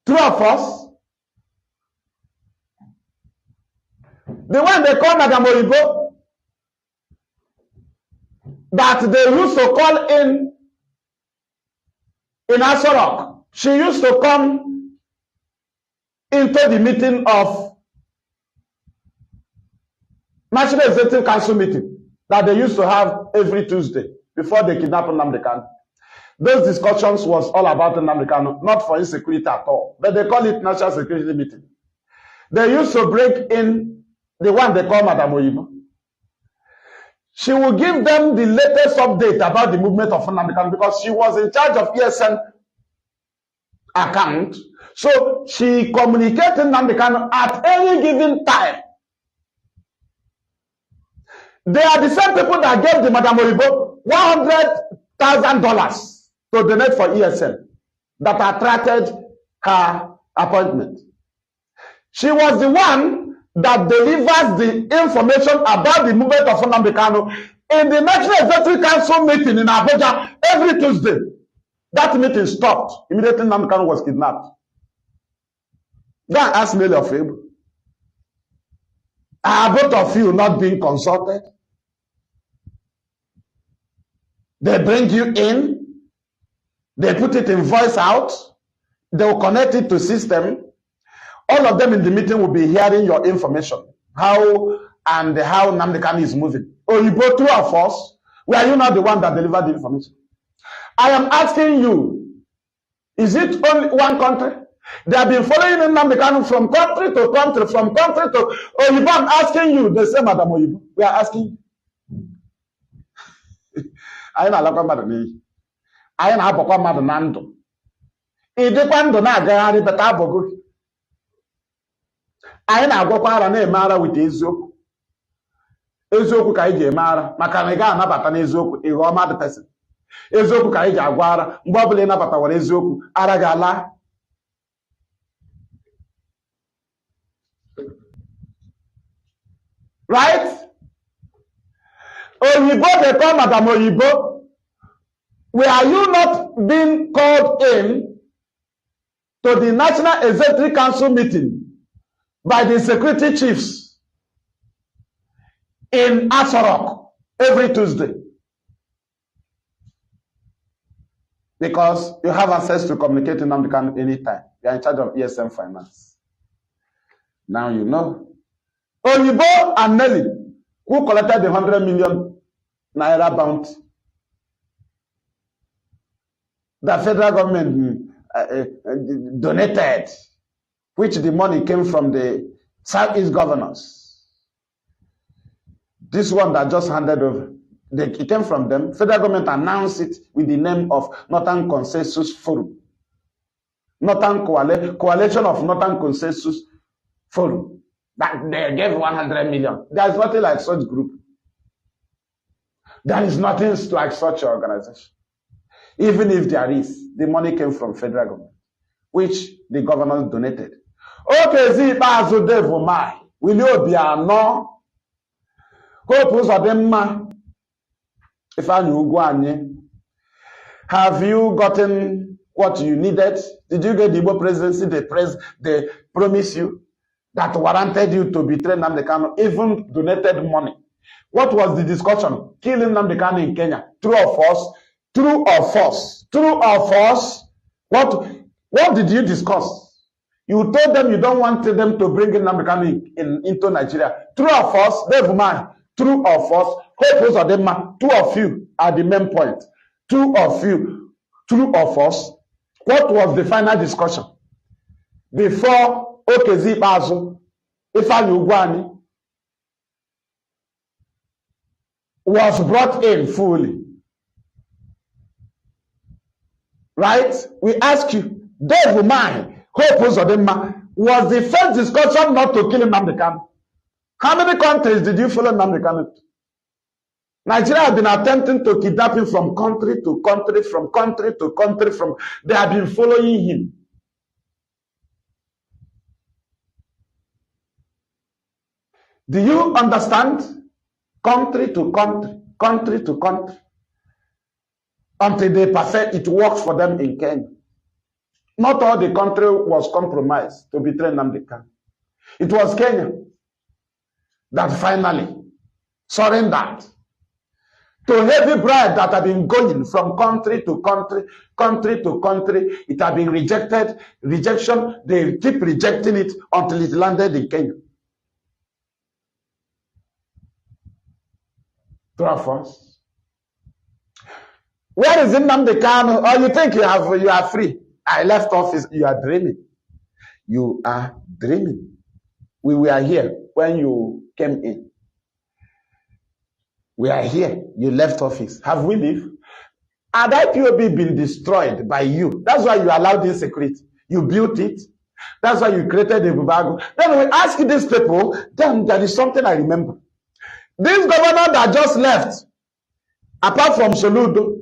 True or false? The one they call Madam Oyibo, that they used to call in Asorok. She used to come into the meeting of National Executive Council meeting that they used to have every Tuesday before they kidnapped Nnamdi Kanu. Those discussions was all about Nnamdi Kanu, not for insecurity at all, but they call it National Security Meeting. They used to break in the one they call Madam Oyibo. She will give them the latest update about the movement of Nnamdi Kanu because she was in charge of ESN account. So she communicated Nnamdi Kanu at any given time. They are the same people that gave the Madam Oyibo $100,000 to donate for ESN that attracted her appointment. She was the one that delivers the information about the movement of Nnamdi Kanu in the National Executive Council meeting in Abuja every Tuesday. That meeting stopped. Immediately Nnamdi Kanu was kidnapped. Go and ask Mary of Fable. Are both of you not being consulted? They bring you in. They put it in voice out. They will connect it to system. All of them in the meeting will be hearing your information. How Nnamdi Kanu is moving. Oh, you both true or false? Were you not the one that delivered the information? I am asking you, is it only one country? They have been following Nnamdi Kanu from country to country, from country to Oyibo. I'm asking you, the same Madam Oyibo. We are asking you. I na alakwa mmadụ n'iyi. Anyị na-abọkwa mmadụ na ndụ. Ịdịkwa ndụ na-agagharị bata abọgo. Anyị na-agwakwa ara na-eme ara wit eziokwu. Eziokwu ka anyị ji eme ara maka na ị ga-anabata n'eziokwu ịghọọ mmadụ person. Eziokwu ka anyị ji agwa ara mgbe ọbụla ị nabatawara eziokwu ara ga-ala. Right? Oyibo, they call Madam Oyibo. Were you not being called in to the National Executive Council meeting by the security chiefs in Asorok every Tuesday? Because you have access to communicate in Nnamdi Kanu anytime. You are in charge of ESM finance. Now you know. Oyibo and Nelly, who collected the 100 million naira bounty, the federal government donated, which the money came from the Southeast governors. This one that just handed over, it came from them. Federal government announced it with the name of Northern Consensus Forum. Northern Coalition of Northern Consensus Forum. That they gave 100 million. There is nothing like such group. There is nothing like such organization. Even if there is, the money came from federal government, which the governors donated. Okay, Zipazu Devumai, will you be a no? Hope Uzadema, if I knew Guanye, have you gotten what you needed? Did you get the Igbo presidency? They promised you that warranted you to betray Nnamdi Kanu, even donated money. What was the discussion? Killing Nnamdi Kanu in Kenya. True or false? True or false? True or false? What did you discuss? You told them you don't want them to bring Nnamdi Kanu into Nigeria. True or false? Devumai. True or false? Hope of them, two of you are the main point. Two of you. True or false? What was the final discussion? Before Okezi Bazu, Ifeanyi Ugwuanyi was brought in fully. Right? We ask you, Devumai, Hope Uzodimma, was the first discussion not to kill Nnamdi Kanu? How many countries did you follow Nnamdi Kanu? Nigeria have been attempting to kidnap him from country to country, from country to country, they have been following him. Do you understand? country to country, country to country, until they perfect it works for them in Kenya. Not all the country was compromised to betray Nnamdi Kanu. It was Kenya that finally surrendered to heavy bribe that had been going from country to country, country to country. It had been rejected, rejection. They keep rejecting it until it landed in Kenya. True or false? Where is Nnamdi Kanu? Or you think you are free? I left office. You are dreaming. You are dreaming. We were here when you came in. We are here. You left office. Have we lived? Had IPOB been destroyed by you? That's why you allowed insecurity. You built it. That's why you created a Bubago. Then we ask these people, then there is something I remember. This governor that just left, apart from Soludo,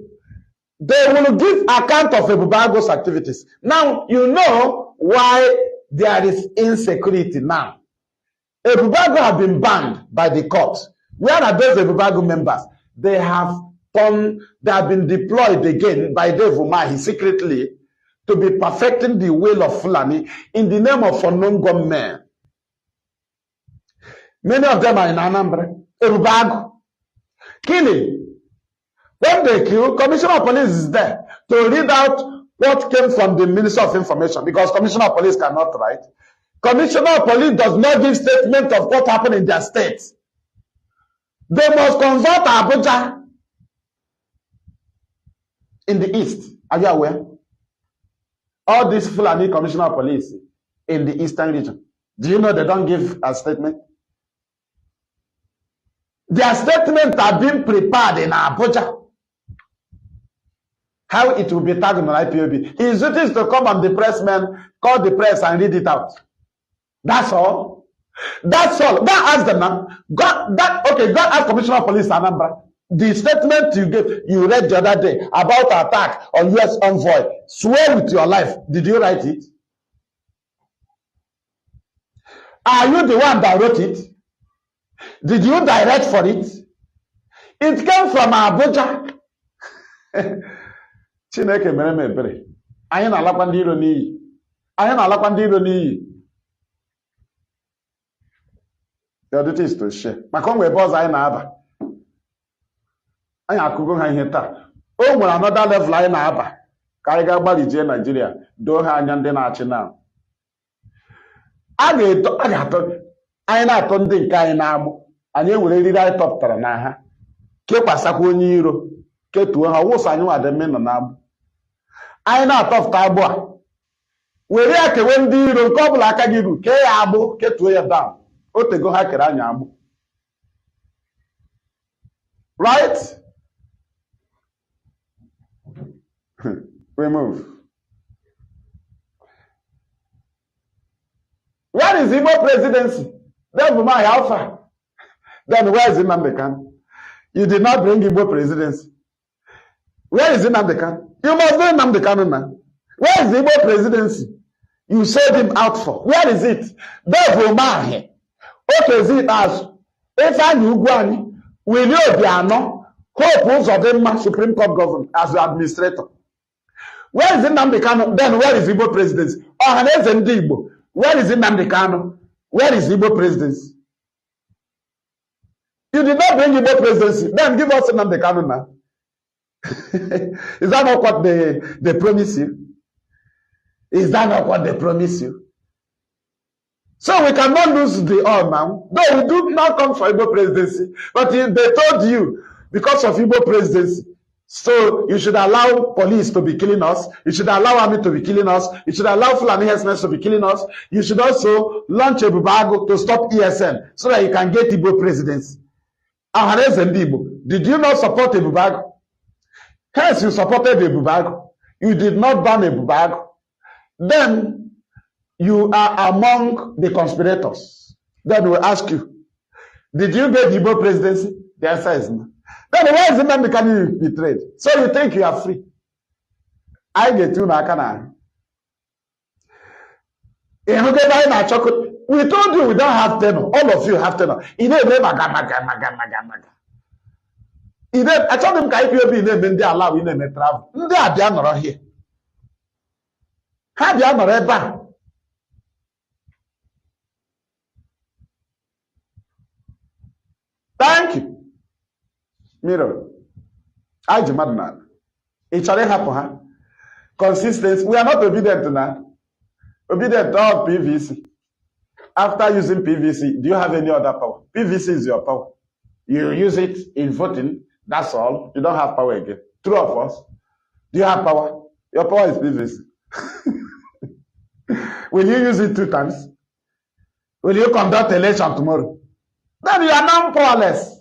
they will give account of a Bubago's activities. Now, you know why there is insecurity now. A Bubago have been banned by the court. Where are those Bubago members? They have been deployed again by Dave Umahi secretly to be perfecting the will of Fulani in the name of unknown gunmen. Many of them are in Anambra. Bubago. Killing. When they kill, Commissioner of Police is there to read out what came from the Minister of Information, because Commissioner of Police cannot write. Commissioner of Police does not give statement of what happened in their state. They must consult Abuja in the east. Are you aware? All these Fulani Commissioner of Police in the eastern region. Do you know they don't give a statement? Their statements are being prepared in Abuja. How it will be tagged on IPOB. His duty is to come on the pressman, call the press and read it out. That's all. That's all. God asked them now. God asked Commissioner of Police Anambra. The statement you read the other day about attack on US envoy, swear with your life. Did you write it? Are you the one that wrote it? Did you direct for it? It came from Abuja. Chineke mere m ebere. Anyị na-alakwa ndị iro n'iyi. Anyị na-alakwa ndị iro n'iyi. Your duty is to share. Maka o nwere ebe ọzọ anyị na-aba. Anyị akụgo ha ihe taa. O nwere another level anyị na-aba. Ka anyị ga-agbalijie Nigeria doo ha anya ndị na-achị na. A ga-atọ anyị na-atọ ndị nke anyị na-agbụ. Anyị ewere eriri anyị tọpụtara na ha. Kekwasakwa onye iro. Ketuo ha wụsọ anyị nwa dị nọ na-agbụ. Anyị na-atọpụta agbụ a. Were ya kewe ndị iro nke ọ bụla aka gị ru. Kee ya agbụ, ketuo ya down. Otego ha kere anya agbụ. Right? We move. Where is Igbo presidency? Then my alpha. Then where is Nnamdi Kanu? You did not bring Igbo presidency. Where is Nnamdi Kanu? You must bring Nnamdi Kanu now. Where is Igbo presidency? You sold him out for. Where is it? Therefore, man. What is it as? If I knew Gwani, will you be ano? Hope was of them Supreme Court government as the administrator. Where is Nnamdi Kanu? Then where is Igbo presidency? Oh, where is Nnamdi Kanu? Where is Igbo presidency? You did not bring Igbo presidency. Then give us Nnamdi Kanu now. Is that not what they promise you? Is that not what they promise you? So we cannot lose the all now. No, we do not come for Igbo presidency. But they told you, because of Igbo presidency, so you should allow police to be killing us. You should allow army to be killing us. You should allow Fulani herdsmen to be killing us. You should also launch a Bubago to stop ESN so that you can get Igbo presidency. Did you not support a Bubago? Hence, you supported a Bubago. You did not ban a Bubago. Then, you are among the conspirators. Then we'll ask you, did you get Igbo presidency? The answer is no. Then why is Nnamdi Kanu betrayed? So you think you are free? I get you now. We told you we don't have tenor. All of you have tenor. You know, maga. I told them IPOB in the allow in the travel. They are not here. How they are not ever. Thank you. Mirror. I demand. It shall happen, huh? Consistency. We are not obedient now. Obedient to all PVC. After using PVC, do you have any other power? PVC is your power. You use it in voting. That's all. You don't have power again. True of us. Do you have power? Your power is PVC. Will you use it 2 times? Will you conduct election tomorrow? Then you are now powerless.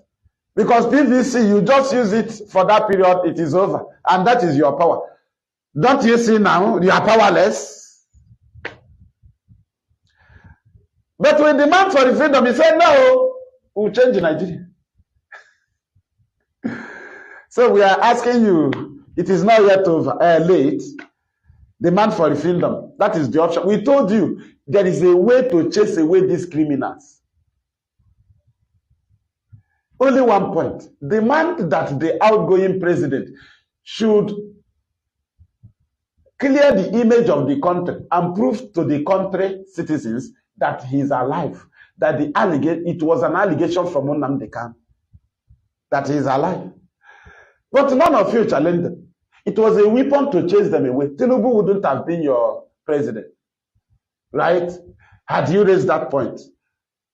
Because PVC, you just use it for that period, it is over. And that is your power. Don't you see now, you are powerless? But with demand for the freedom, he said, no, we'll change Nigeria. So we are asking you, it is not yet over, late. Demand for the freedom. That is the option. We told you, there is a way to chase away these criminals. Only one point. Demand that the outgoing president should clear the image of the country and prove to the country citizens that he is alive. That it was an allegation from Nnamdi Kanu that he is alive. But none of you challenged them. It was a weapon to chase them away. Tinubu wouldn't have been your president. Right? Had you raised that point.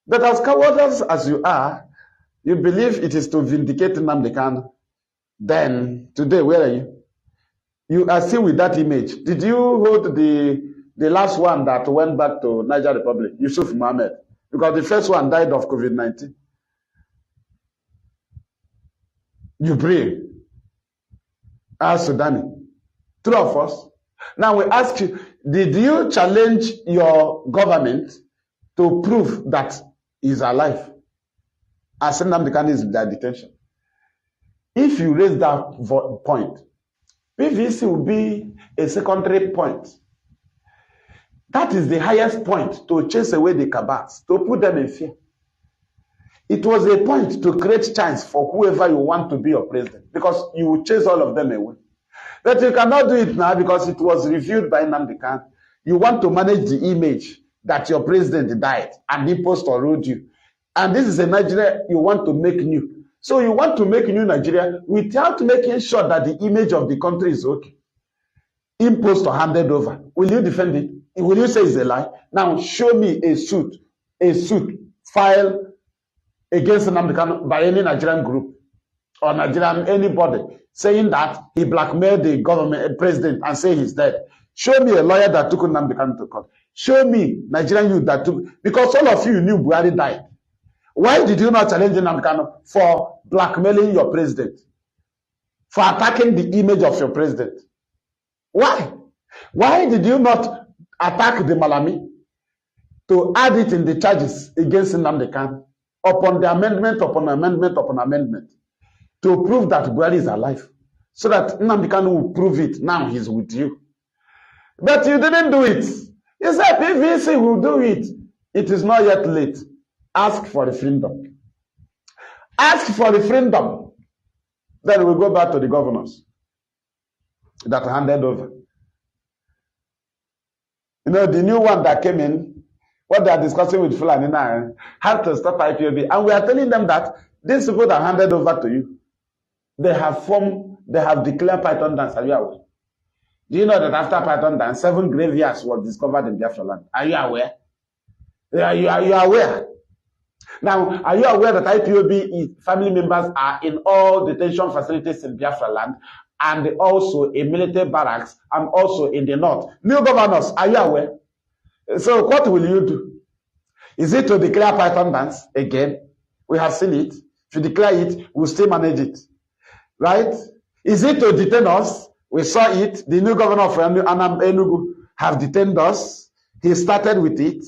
But as cowards as you are, you believe it is to vindicate Nnamdi Kanu. Then, today, where are you? You are still with that image. Did you hold the last one that went back to Niger Republic, Yusuf Mohammed? Because the first one died of COVID-19. You pray. As Sudani. True of us. Now we ask you, did you challenge your government to prove that he's alive? As Nnamdi Kanu is in their detention. If you raise that point, PVC will be a secondary point. That is the highest point to chase away the cabals, to put them in fear. It was a point to create chance for whoever you want to be your president, because you will chase all of them away. But you cannot do it now because it was reviewed by Nnamdi Kanu. You want to manage the image that your president died and he post-ruled you. And this is a Nigeria you want to make new. So you want to make new Nigeria without making sure that the image of the country is okay. Imposed or handed over. Will you defend it? Will you say it's a lie? Now show me a suit filed against Nnamdi Kanu by any Nigerian group or Nigerian anybody saying that he blackmailed the government president and say he's dead. Show me a lawyer that took Nnamdi Kanu to court. Show me Nigerian youth that took, because all of you knew Buhari died. Why did you not challenge Nnamdi Kanu for blackmailing your president? For attacking the image of your president? Why? Why did you not attack the Malami to add it in the charges against Nnamdi Kanu upon the amendment, upon amendment, upon amendment to prove that Buhari is alive? So that Nnamdi Kanu will prove it. Now he's with you. But you didn't do it. You said PVC will do it. It is not yet late. Ask for the freedom. Ask for the freedom. Then we'll go back to the governors that handed over. You know, the new one that came in, what they are discussing with Fulani now, how to stop IPOB. And we are telling them that these people that handed over to you, they have declared Python dance. Are you aware? Do you know that after Python dance, 7 graveyards were discovered in Biafra land? Are you aware? You are aware? Now, are you aware that IPOB family members are in all detention facilities in Biafra land and also in military barracks and also in the north? New governors, are you aware? So what will you do? Is it to declare Python dance again? We have seen it. If you declare it, we'll still manage it. Right? Is it to detain us? We saw it. The new governor of Enugu have detained us. He started with it,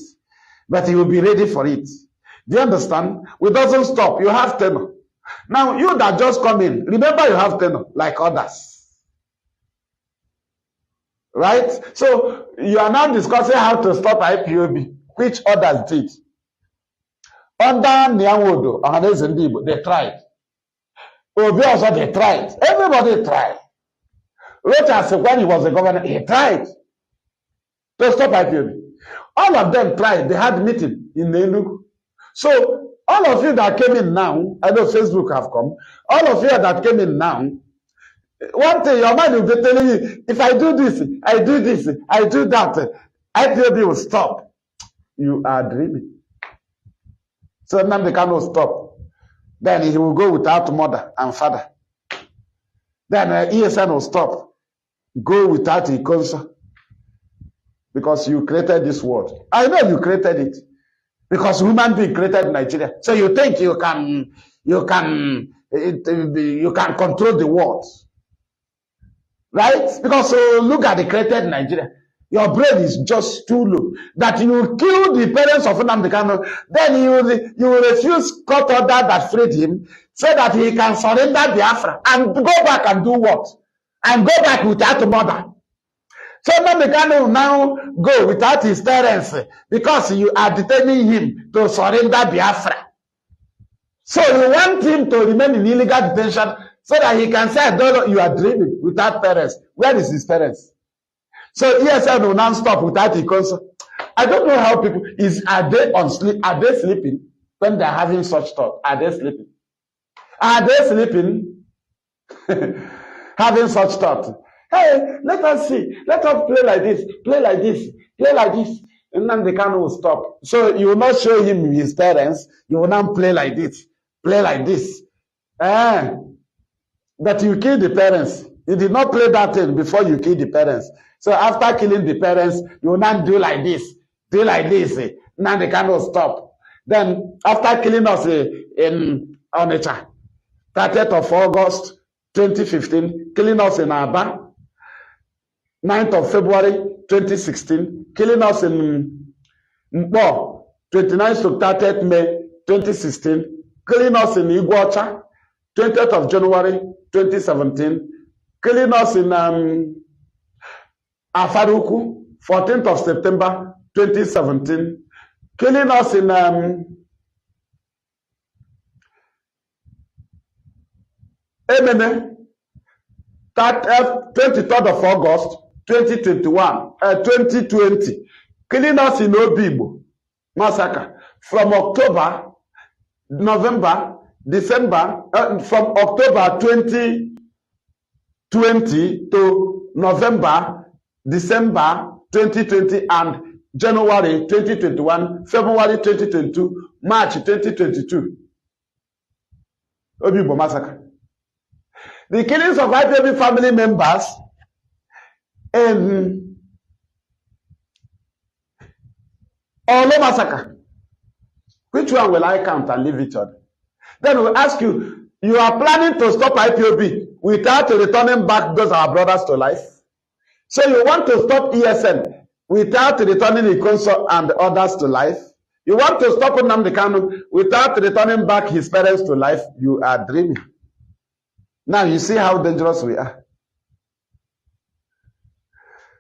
but he will be ready for it. Do you understand? We doesn't stop. You have tenure. Now, you that just come in, remember you have tenure like others. Right? So, you are now discussing how to stop IPOB, which others did. Under Nyanwodo, they tried. Obi also they tried. Everybody tried. Rochas, when he was the governor, he tried to stop IPOB. All of them tried. They had meeting in Enugu. So all of you that came in now, I know Facebook have come. All of you that came in now, one thing your mind will be telling you, if I do this, I do this, I do that, IPOB will stop. You are dreaming. So Nnamdi Kanu will stop. Then he will go without mother and father. Then ESN will stop. Go without a console. Because you created this world. I know you created it. Because human being created Nigeria. So you think you can control the world. Right? Because look at the created Nigeria. Your brain is just too low. That you will kill the parents of Nnamdi Kanu, then you will refuse court order that freed him, so that he can surrender Biafra and go back and do what? And go back without mother. So Nnamdi Kanu will now go without his parents because you are detaining him to surrender Biafra. So you want him to remain in illegal detention so that he can say, no, you are dreaming without parents. Where is his parents? So ESN will now stop without a console. I don't know how people are they on sleep? Are they sleeping when they are having such thought? Are they sleeping? Are they sleeping? Having such thought. Hey, let us see. Let us play like this, play like this, play like this. And then the Kanu will stop. So you will not show him his parents. You will now play like this, play like this. That you kill the parents. You did not play that thing before you kill the parents. So after killing the parents, you will now do like this, do like this. Now the Kanu will stop. Then after killing us in Onitsha, 30th of August 2015, killing us in Aba, 9th of February 2016, killing us in Mpo, 29th to 30th May 2016, killing us in Iguacha, 20th of January 2017, killing us in Afaruku, 14th of September 2017, killing us in MNK, 23rd of August 2020, killing us in Obibo, massacre, from October, November, December, from October 2020 to November, December 2020, and January 2021, February 2022, March 2022. Obibo massacre. The killings of IPOB family members in Olo massacre. Which one will I count and leave each other? Then we'll ask you, you are planning to stop IPOB without returning back those our brothers to life? So you want to stop ESN without returning Ikonso and others to life? You want to stop Nnamdi Kanu without returning back his parents to life? You are dreaming. Now you see how dangerous we are.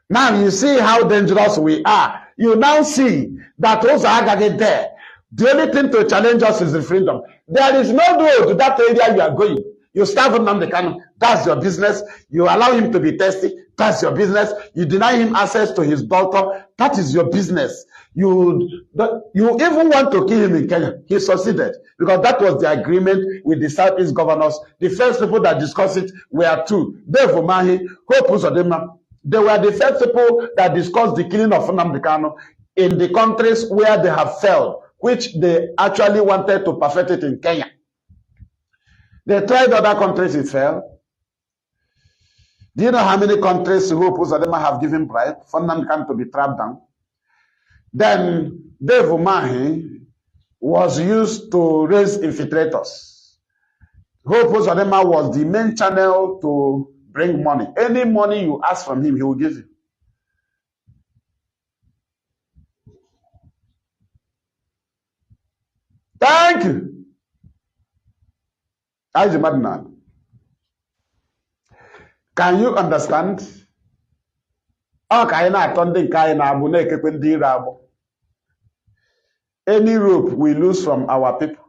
Now you see how dangerous we are. You now see that those are there. The only thing to challenge us is the freedom. There is no door to that area you are going. You starve Nnamdi Kanu, that's your business. You allow him to be thirsty, that's your business. You deny him access to his daughter, that is your business. You even want to kill him in Kenya. He succeeded because that was the agreement with the Southeast governors. The first people that discussed it were two. Dave Umahi, Hope Uzodinma. They were the first people that discussed the killing of Nnamdi Kanu in the countries where they have failed, which they actually wanted to perfect it in Kenya. They tried other countries, it failed. Do you know how many countries Hope Uzodinma have given bribe for Nnamdi Kanu to be trapped down? Then Dave Umahi was used to raise infiltrators. Hope Uzodinma was the main channel to bring money. Any money you ask from him, he will give you. Thank you. Can you understand? Any rope we lose from our people,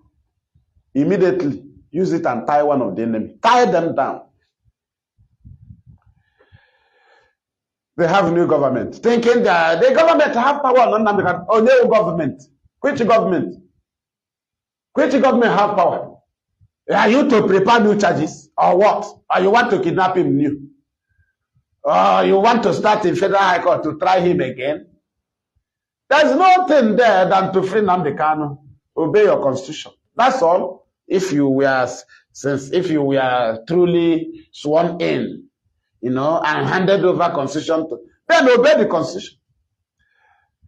immediately use it and tie one of the enemy. Tie them down. They have new government. Thinking that the government have power on Nnamdi. Oh, no government. Which government? Which government have power? Are you to prepare new charges? Or what? Or you want to kidnap him new? Or you want to start in Federal High Court to try him again? There's nothing there than to free Nnamdi Kanu. Obey your constitution. That's all. If you were truly sworn in, you know, and handed over constitution to, then obey the constitution.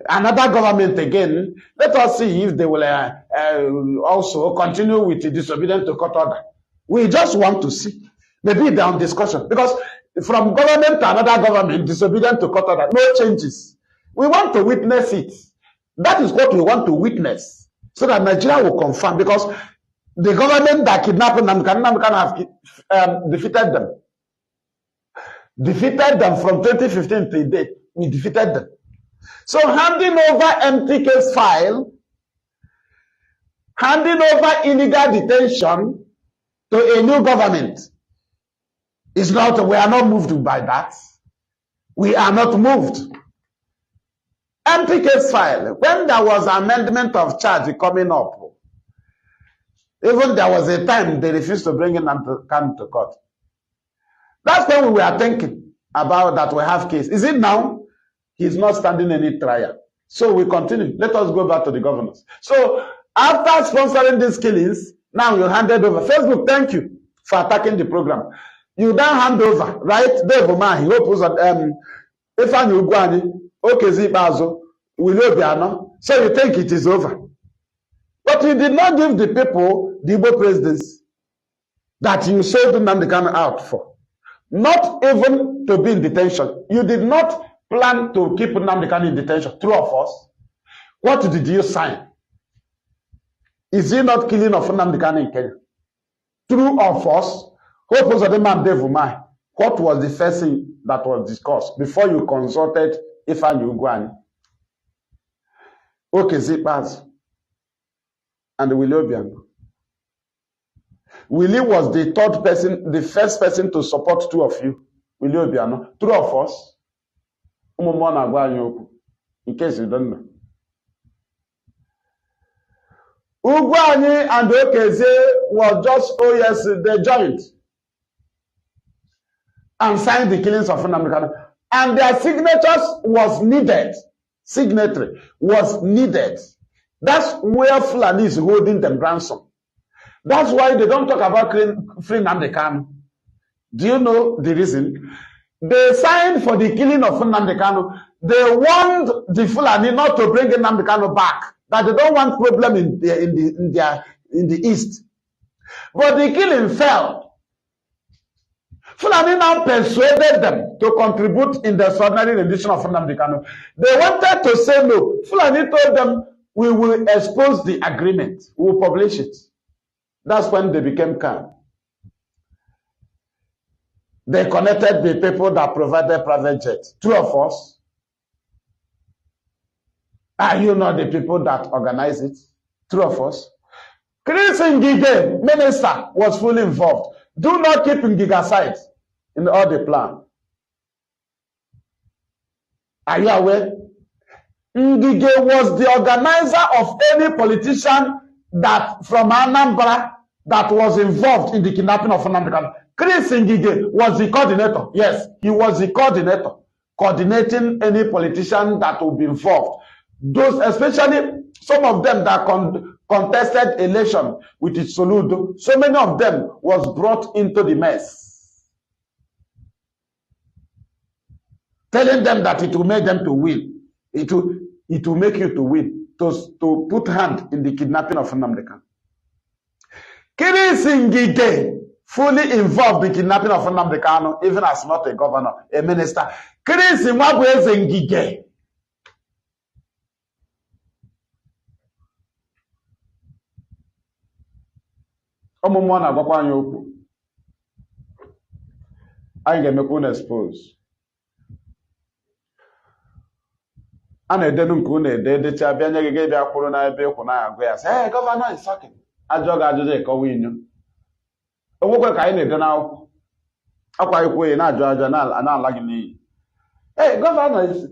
Another government again, let us see if they will also continue with the disobedience to court order. We just want to see. Maybe they're on discussion. Because from government to another government, disobedience to court order, no changes. We want to witness it. That is what we want to witness. So that Nigeria will confirm. Because the government that kidnapped them can have defeated them. Defeated them from 2015 to date. We defeated them. So handing over empty case file, handing over illegal detention to a new government is not, we are not moved by that. We are not moved. Empty case file. When there was amendment of charge coming up, even there was a time they refused to bring in Kanu to court. That's when we were thinking about that we have case. Is it now? He's not standing any trial. So we continue. Let us go back to the governors. So after sponsoring these killings, now you handed over. Facebook, thank you for attacking the program. You then hand over, right? Dave Omahi, Ifeanyi Ugwuanyi, Okezi Ikpeazu, Willie Obiano. So you think it is over. But you did not give the people the Igbo presidency that you sold Nnamdi Kanu out for. Not even to be in detention. You did not plan to keep Nnamdi Kanu in detention. True or false? What did you sign? Is he not killing of Nnamdi Kanu in Kenya? True or false? What was the man Dave Umahi? What was the first thing that was discussed before you consulted Ifeanyi Ugwuanyi, Okezi Ikpeazu, and Willie Obiano? Willie was the third person, the first person to support two of you. Willie Obiano. True or false? In case you don't know. Ugwuanyi and Okezi was just, oh yes, they joined and signed the killings of Nnamdi Kanu. And their signatures was needed. Signatory was needed. That's where Fulani is holding them ransom. That's why they don't talk about free Nnamdi Kanu. Do you know the reason? They signed for the killing of Nnamdi Kanu. They warned the Fulani not to bring Nnamdi Kanu back. That they don't want problem in the east. But the killing failed. Fulani now persuaded them to contribute in the extraordinary rendition of Nnamdi Kanu. They wanted to say no. Fulani told them, we will expose the agreement. We will publish it. That's when they became calm. They connected the people that provided private jets. True or false? Are you not the people that organize it? True or false? Chris Ngige, minister, was fully involved. Do not keep Ngige aside in all the plan. Are you aware? Ngige was the organizer of any politician that from Anambra that was involved in the kidnapping of Nnamdi Kanu. Chris Ngige was the coordinator. Yes, he was the coordinator, coordinating any politician that would be involved. Those, especially some of them that contested election with Soludo, so many of them was brought into the mess, telling them that it will make them to win. It will make you to win, to put hand in the kidnapping of Nnamdi Kanu. Chris Ngige fully involved in the kidnapping of Nnamdi Kanu, even as not a governor, a minister. Chris Ngige. Ọmụmụ na-agwakwa anyị okwu. Anyị ga-emekwa unu expose. A na-edenu nke unu edecha abịa nye gị bịa kwụrụ na ebe ịkwụ na-agụ ya. Hey, governor is talking. Ajọ ga ajụjụ ịkọwa inyo. Owó ka anyị na-ede n'akwụkwọ. Akwa ikwe na-ajụ ajụ na-ala gị n'iyi. Hey, governor is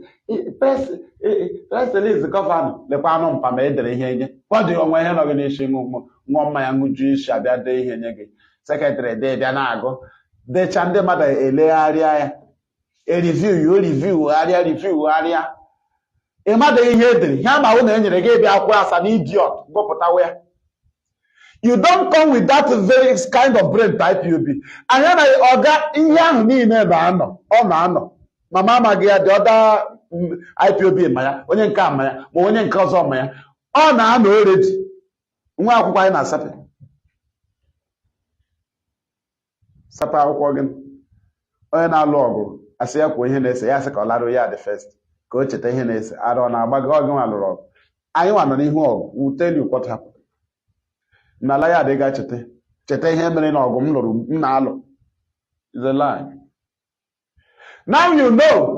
President is the governor. Lekwa anụ mpa ma edere ihe nye. Ọ dị onwe ihe nọ gị n'isi ṅụọ mmanya ṅụju isi abịa dee ihe nye gị. Secretary dee bịa na-agụ. Decha ndị mmadụ elegharịa ya. Review arịa. Ị mmadụ ihe edere. Ihe ama hụ na enyere gị bịa akwụkwọ asa na idiot gụpụtawa ya. You don't come with that very kind of brain type IPOB. Anya na ọga ihe ahụ niile na-anọ. Ọ na-anọ. Mama amaghị ya dị ọda IPOB ma ya, onye nke ama ya, ma onye nke ọzọ ma ya. Ọ na-anọ oredi. Nwa akwụkwọ anyị na-asape. Sapa akwụkwọ gị. Onye na-alụ ọgụ asị ya kwuo ihe na-ese, ya asị ka ọ larụ ya the first. Ka o cheta ihe na-ese. Arụ ọ na-agba gị ọgụ nwa lụrụ ọgụ. Anyị nwa nọ n'ihu ọgụ. We'll tell you what happened. N'ala ya adịga cheta ihe mere na ọgụ m lụrụ m na-alụ. It's a lie. Now you know.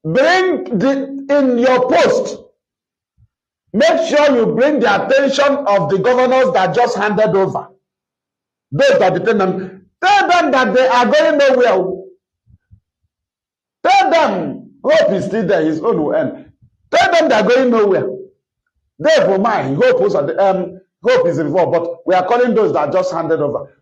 Bring in your post. Make sure you bring the attention of the governors that just handed over. Those that detain them. Tell them that they are going nowhere. Tell them hope is still there. His own will end. Tell them they are going nowhere. Therefore, hope is involved, but we are calling those that just handed over.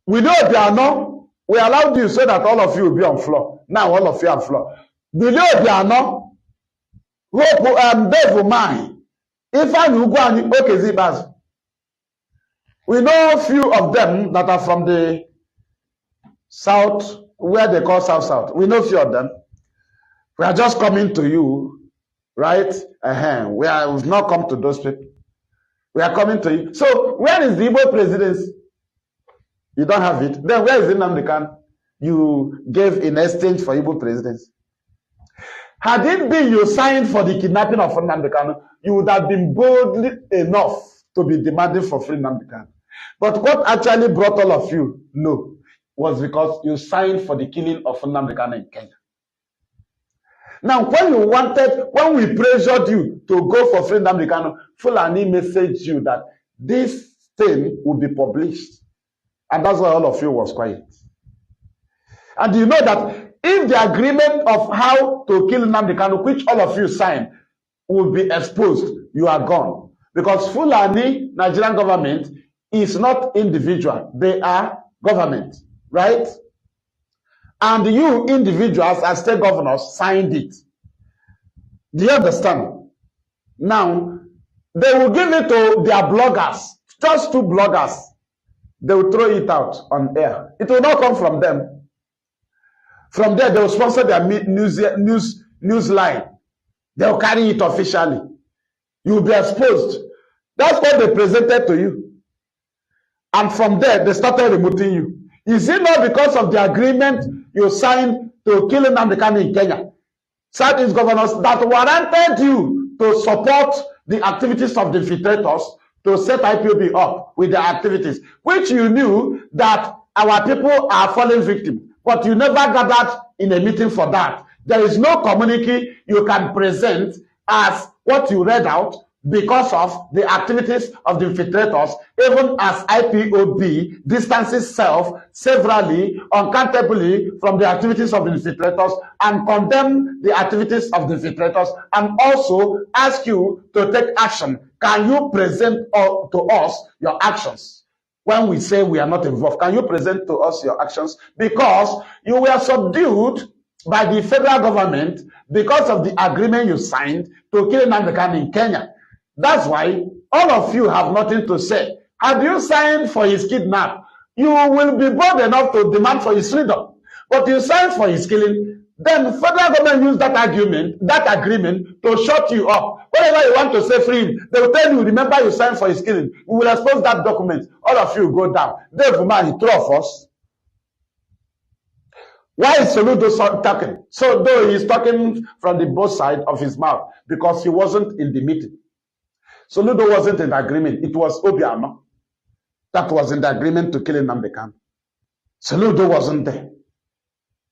We know they are not. We allowed you so that all of you will be on floor. Now all of you are on floor. Below they are not. Hope therefore mine. If I knew okay, we know a few of them that are from the south, where they call south. We know a few of them. We are just coming to you, right? We've not come to those people. We are coming to you. So where is the Igbo presidency? You don't have it. Then where is Nnamdi Kanu you gave in exchange for Igbo presidency? Had it been you signed for the kidnapping of Nnamdi Kanu, you would have been bold enough to be demanding for free Nnamdi Kanu. But what actually brought all of you low was because you signed for the killing of Nnamdi Kanu in Kenya. Now, when we pressured you to go for free Nnamdi Kanu, Fulani messaged you that this thing will be published. And that's why all of you was quiet. And you know that if the agreement of how to kill Nnamdi Kanu, which all of you signed, will be exposed, you are gone. Because Fulani, Nigerian government, is not individual. They are government, right? And you individuals as state governors signed it. Do you understand? Now, they will give it to their bloggers, just 2 bloggers. They will throw it out on air. It will not come from them. From there, they will sponsor their news line. They will carry it officially. You will be exposed. That's what they presented to you. And from there, they started removing you. Is it not because of the agreement you signed to kill Nnamdi Kanu in Kenya? Southeast governors that warranted you to support the activities of the infiltrators to set IPOB up with their activities, which you knew that our people are falling victim, but you never gathered in a meeting for that. There is no communique you can present as what you read out because of the activities of the infiltrators, even as IPOB distances itself severally, uncountably from the activities of the infiltrators and condemn the activities of the infiltrators and also ask you to take action. Can you present to us your actions? When we say we are not involved, can you present to us your actions? Because you were subdued by the federal government because of the agreement you signed to kill Nnamdi Kanu in Kenya. That's why all of you have nothing to say. Had you signed for his kidnap, you will be bold enough to demand for his freedom. But you signed for his killing, then the federal government used that agreement to shut you up. Whenever you want to say free him, they will tell you, remember you signed for his killing. We will expose that document. All of you go down. Dave man, he threw off us. Why is Soludo talking? So though he's talking from the both sides of his mouth, because he wasn't in the meeting. Soludo wasn't in the agreement. It was Obiama that was in the agreement to kill Nnamdi Kanu. Soludo wasn't there.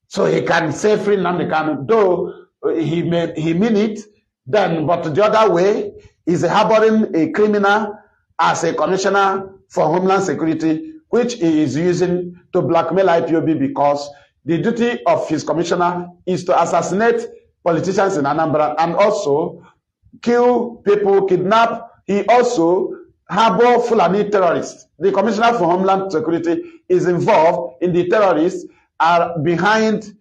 So he can say free Nnamdi Kanu, though he mean it, then, but the other way is harboring a criminal as a commissioner for Homeland Security which he is using to blackmail IPOB because the duty of his commissioner is to assassinate politicians in Anambra and also kill people, kidnap. He also harbor Fulani terrorists. The Commissioner for Homeland Security is involved in the terrorists are behind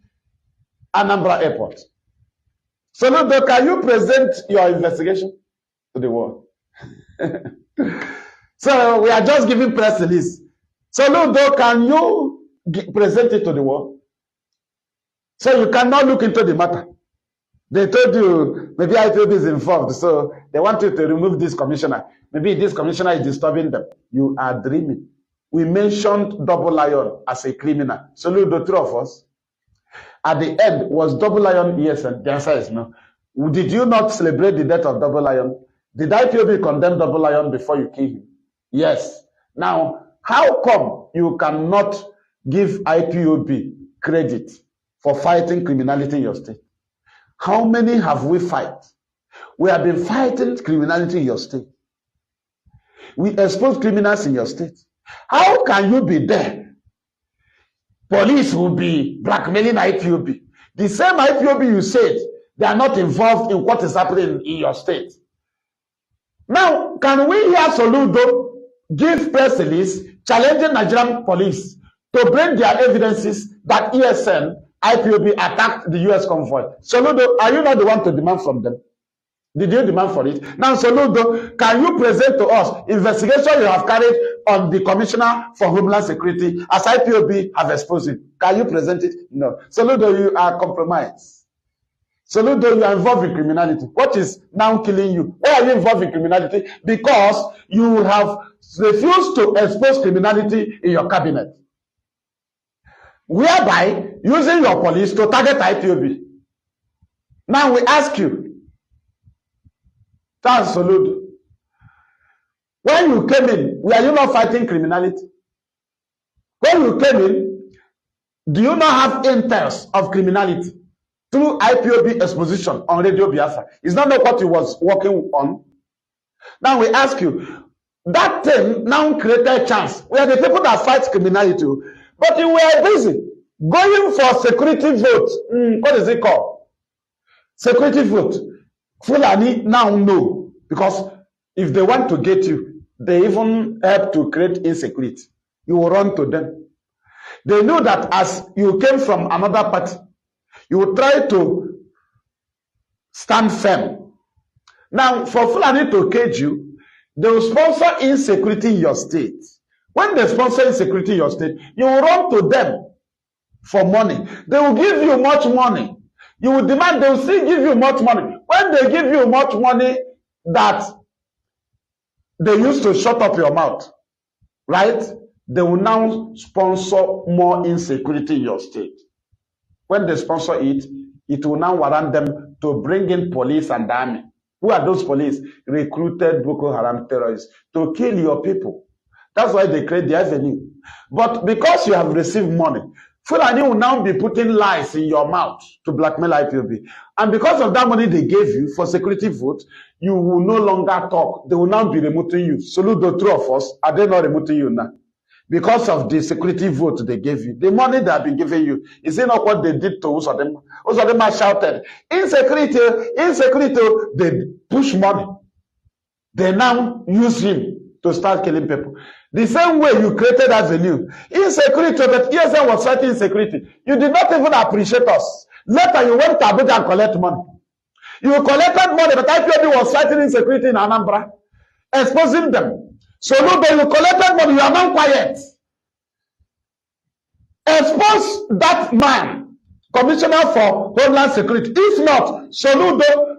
Anambra Airport. So, Ludo, can you present your investigation to the world? So, we are just giving press release. So, Ludo, can you present it to the world? So, you cannot look into the matter. They told you maybe IPOB is involved, so they want you to remove this commissioner. Maybe this commissioner is disturbing them. You are dreaming. We mentioned Double Lion as a criminal. So, Ludo, three of us. At the end, was Double Lion yes? And the answer is no. Did you not celebrate the death of Double Lion? Did IPOB condemn Double Lion before you kill him? Yes. Now, how come you cannot give IPOB credit for fighting criminality in your state? How many have we fight? We have been fighting criminality in your state. We expose criminals in your state. How can you be there? Police will be blackmailing IPOB. The same IPOB you said, they are not involved in what is happening in your state. Now, can we hear Soludo give press release challenging Nigerian police to bring their evidences that ESN, IPOB attacked the US convoy? Soludo, are you not the one to demand from them? Did you demand for it? Now, Soludo, can you present to us investigation you have carried on the Commissioner for Homeland Security as IPOB have exposed it? Can you present it? No. Soludo, you are compromised. Soludo, you are involved in criminality. What is now killing you? Why are you involved in criminality? Because you have refused to expose criminality in your cabinet, whereby using your police to target IPOB. Now we ask you, that's Soludo. When you came in, were you not fighting criminality? When you came in, do you not have intels of criminality through IPOB exposition on Radio Biafra? Is that not what you was working on? Now we ask you, that thing now created a chance. We are the people that fight criminality, but you were busy going for security vote. What is it called? Security vote. Fulani now know, because if they want to get you, they even help to create insecurity. You will run to them. They know that as you came from another party, you will try to stand firm. Now, for Fulani to cage you, they will sponsor insecurity in your state. When they sponsor insecurity in your state, you will run to them for money. They will give you much money. You will demand, they will still give you much money. When they give you much money that they used to shut up your mouth, right? They will now sponsor more insecurity in your state. When they sponsor it, it will now warrant them to bring in police and army. Who are those police? Recruited Boko Haram terrorists to kill your people. That's why they create the avenue. But because you have received money, Fulani will now be putting lies in your mouth to blackmail IPOB. And because of that money they gave you for security vote, you will no longer talk. They will now be removing you. Salute the two of us. Are they not removing you now? Because of the security vote they gave you. The money they have been giving you. Is it not what they did to Usadem? Usadem shouted, insecurity, insecurity. They push money. They now use him to start killing people. The same way you created avenue. Insecurity, that ESN was fighting insecurity. You did not even appreciate us. Later you went to Abuja and collect money. You collected money, but IPOB was fighting insecurity in Anambra, exposing them. So no, you collected money, you are not quiet. Expose that man, Commissioner for Homeland Security. If not, Soludo,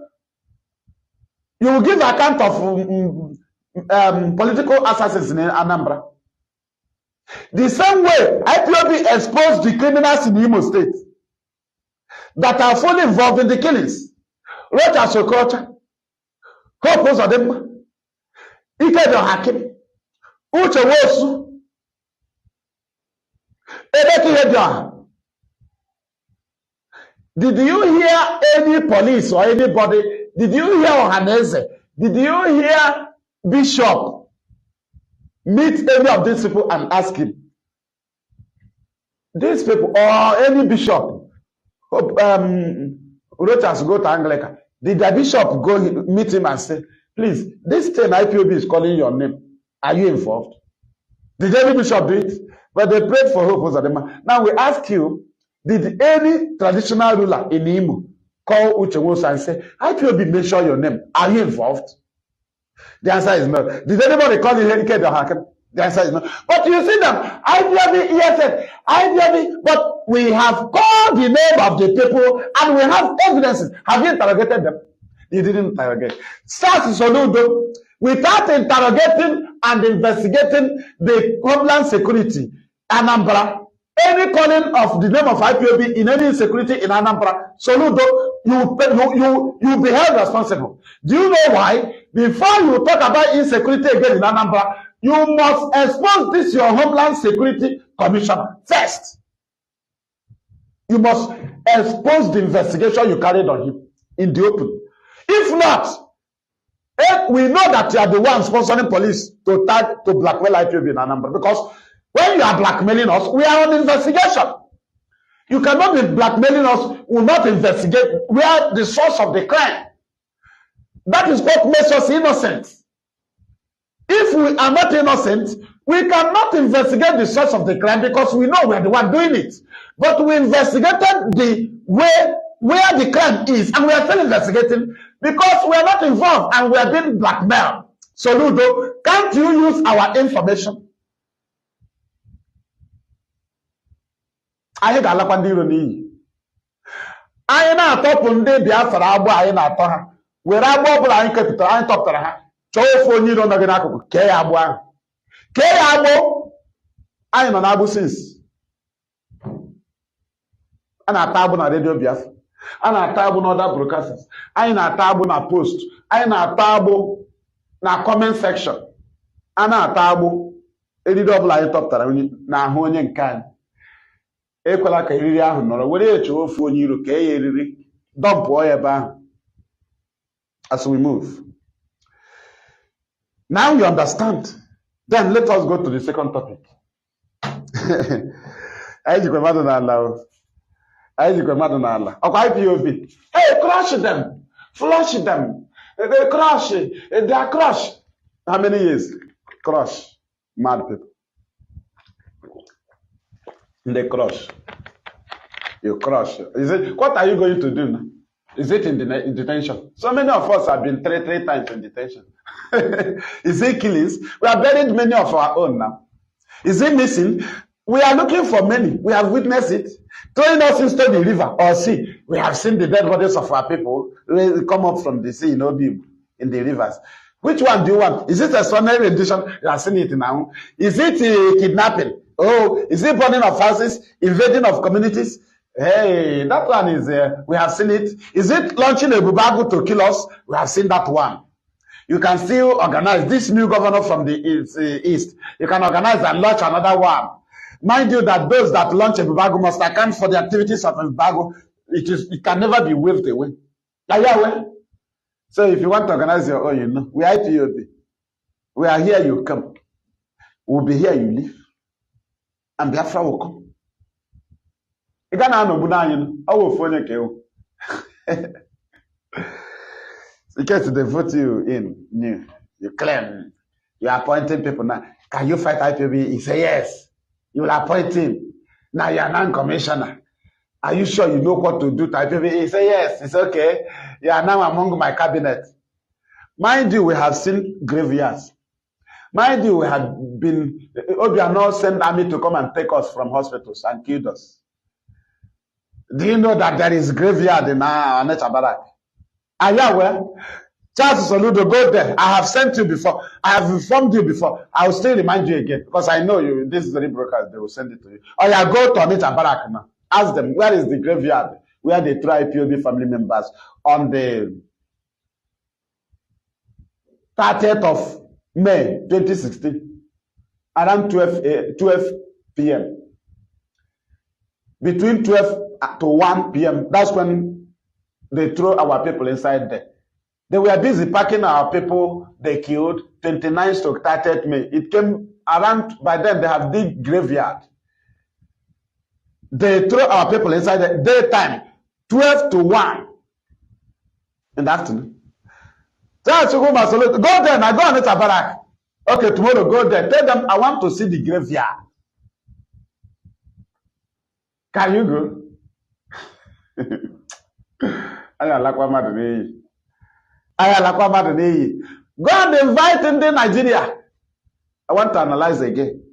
you will give account of political assassins in Anambra. The same way IPOB exposed the criminals in Imo State that are fully involved in the killings. Roger Sokocha, Hope Uzodimma, Ikedo Hakim, Uche Wosu, Ebeki Hedioha. Did you hear any police or anybody? Did you hear Ohaneze? Did you hear Bishop meet any of these people and ask him, these people or any bishop, wrote us go to Anglican. Did the bishop go meet him and say, please, this thing IPOB is calling your name. Are you involved? Did any bishop do it? But they prayed for hope. Now we ask you, did any traditional ruler in Imo call Uchewosa and say, IPOB, make sure your name? Are you involved? The answer is no. Did anybody call you Henke the Hakem? The answer is no. But you see them, IPOB, yes, IPOB, but we have called the name of the people and we have evidences. Have you interrogated them? You didn't interrogate. Start Soludo, without interrogating and investigating the Homeland Security, Anambra, any calling of the name of IPOB in any insecurity in Anambra, Soludo, you be held responsible. Do you know why? Before you talk about insecurity again in Anambra, you must expose this your Homeland Security Commissioner first. You must expose the investigation you carried on him in the open. If not, we know that you are the one sponsoring police to blackmail IPOB in Anambra. Because when you are blackmailing us, we are on investigation. You cannot be blackmailing us, will not investigate where the source of the crime. That is what makes us innocent. If we are not innocent, we cannot investigate the source of the crime because we know we are the one doing it. But we investigated the way where the crime is, and we are still investigating because we are not involved and we are being blackmailed. So, Ludo, can't you use our information? Anyị ga-alakwa ndị iro n'iyi. Anyị na-atọpụ ndị Biafra agbụ anyị na-atọ ha. Were agbụ ọbụla anyị kepụtara, anyị tọpụtara ha. Chọọ ofu onye iro nọ gị n'akụkụ, kee ya agbụ ahụ. Kee ya agbụ. Anyị nọ n'agbụ since. A na-ata agbụ na Radio Biafra. A na-ata agbụ n'other broadcasters. Anyị na-ata agbụ na post. Anyị na-ata agbụ na comment section. A na-ata agbụ eriri ọbụla anyị tọpụtara n'ahụ onye nke anyị. Ekwela ka eriri ahụ nọrọ were eche ofu onye iro ka ya eriri dọmpụọ ya ebe ahụ. As we move. Now you understand. Then let us go to the second topic. Anyị jikwa mmadụ n'ala. Anyị jikwa mmadụ n'ala. Ọkwa IPOB. Hey, crush them. Flush them. They crush. They are crushed. How many years? Crush. Mad people. They crush. You crush. What are you going to do now? Is it in detention? So many of us have been three times in detention. Is it killings? We have buried many of our own now. Is it missing? We are looking for many. We have witnessed it. Throwing us into the river or sea. We have seen the dead bodies of our people come up from the sea in Obim, in the rivers. Which one do you want? Is it a extraordinary rendition? You have seen it now. Is it kidnapping? Oh, is it burning of houses? Invading of communities? Hey, that one is, we have seen it. Is it launching a bubago to kill us? We have seen that one. You can still organize this new governor from the east. You can organize and launch another one. Mind you that those that launch a bubago must account for the activities of a bubago. It can never be waved away. So if you want to organize your own, you know, we are IPOB. We are here, you come. We'll be here, you leave. And Biafra will come. You can't have no Bunan, I will phone you. Because they vote you in, you claim, you are appointing people now. Can you fight IPOB? He say yes. You will appoint him. Now you are non-commissioner. Are you sure you know what to do to IPOB? He say yes. It's okay. You are now among my cabinet. Mind you, we have seen graveyards. Mind you, we have been, Obiano sent army to come and take us from hospitals and killed us. Do you know that there is graveyard in our nature barak? Are you aware? Charles Soludo, go there. I have sent you before. I have informed you before. I will still remind you again because I know you. This is very broadcast. They will send it to you. Or you go to nature barak now. Ask them, where is the graveyard where they throw IPOB family members on the 30th of May 2016, around 12 p.m. Between 12 to 1 p.m., that's when they throw our people inside there. They were busy packing our people they killed 29th to 30th May. It came around, by then they have dig graveyard. They throw our people inside the daytime, 12 to 1 in the afternoon. Go there, I go on it a barrack. Okay, tomorrow go there. Tell them I want to see the graveyard. Can you go? Go and invite in the Nigeria. I want to analyze again.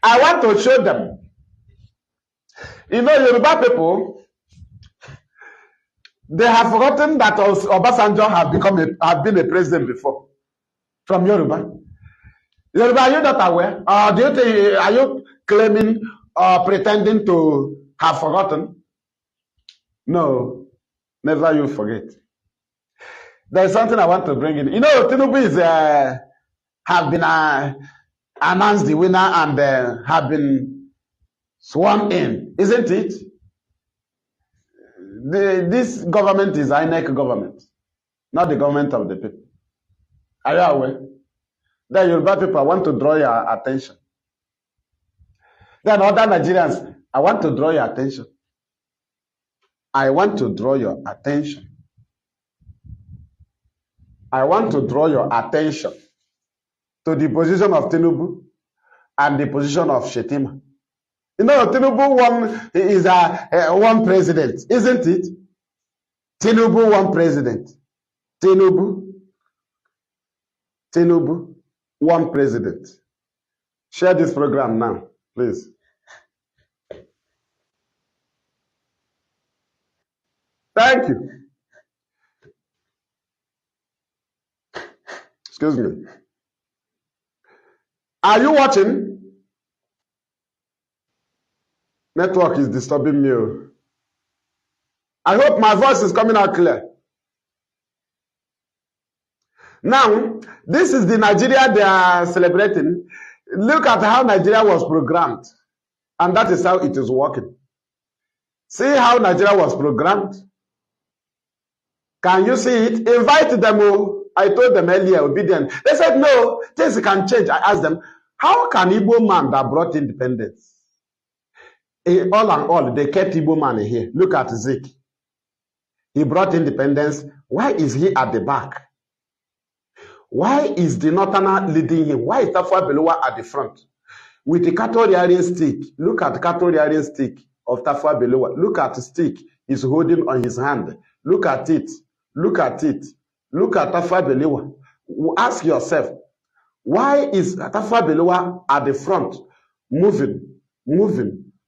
I want to show them. You know, Yoruba people, they have forgotten that Obasanjo have been a president before. From Yoruba. Yoruba, are you not aware? Do you think, are you claiming or pretending to have forgotten? No, never you forget. There is something I want to bring in. You know, Tinubu is have been announced the winner and have been sworn in, isn't it? This government is MNK government, not the government of the people. Are you aware? The Yoruba people, I want to draw your attention. Then other Nigerians, I want to draw your attention. I want to draw your attention. I want to draw your attention to the position of Tinubu and the position of Shetima. You know, Tinubu is one president, isn't it? Tinubu one president. Tinubu one president. Share this program now, please. Thank you. Excuse me. Are you watching? Network is disturbing me. I hope my voice is coming out clear. Now, this is the Nigeria they are celebrating. Look at how Nigeria was programmed. And that is how it is working. See how Nigeria was programmed? Can you see it? Invite them. I told them earlier, obedient. They said, no, things can change. I asked them, how can Igbo man that brought independence? All and all, they kept Igbo man here. Look at Zeke. He brought independence. Why is he at the back? Why is the Northerner leading him? Why is Tafa Belowa at the front? With the cattle rearing stick. Look at the cattle rearing stick of Tafa Belowa. Look at the stick he's holding on his hand. Look at it. Look at it. Look at Tafa Belowa. Ask yourself, why is Tafa Belowa at the front, moving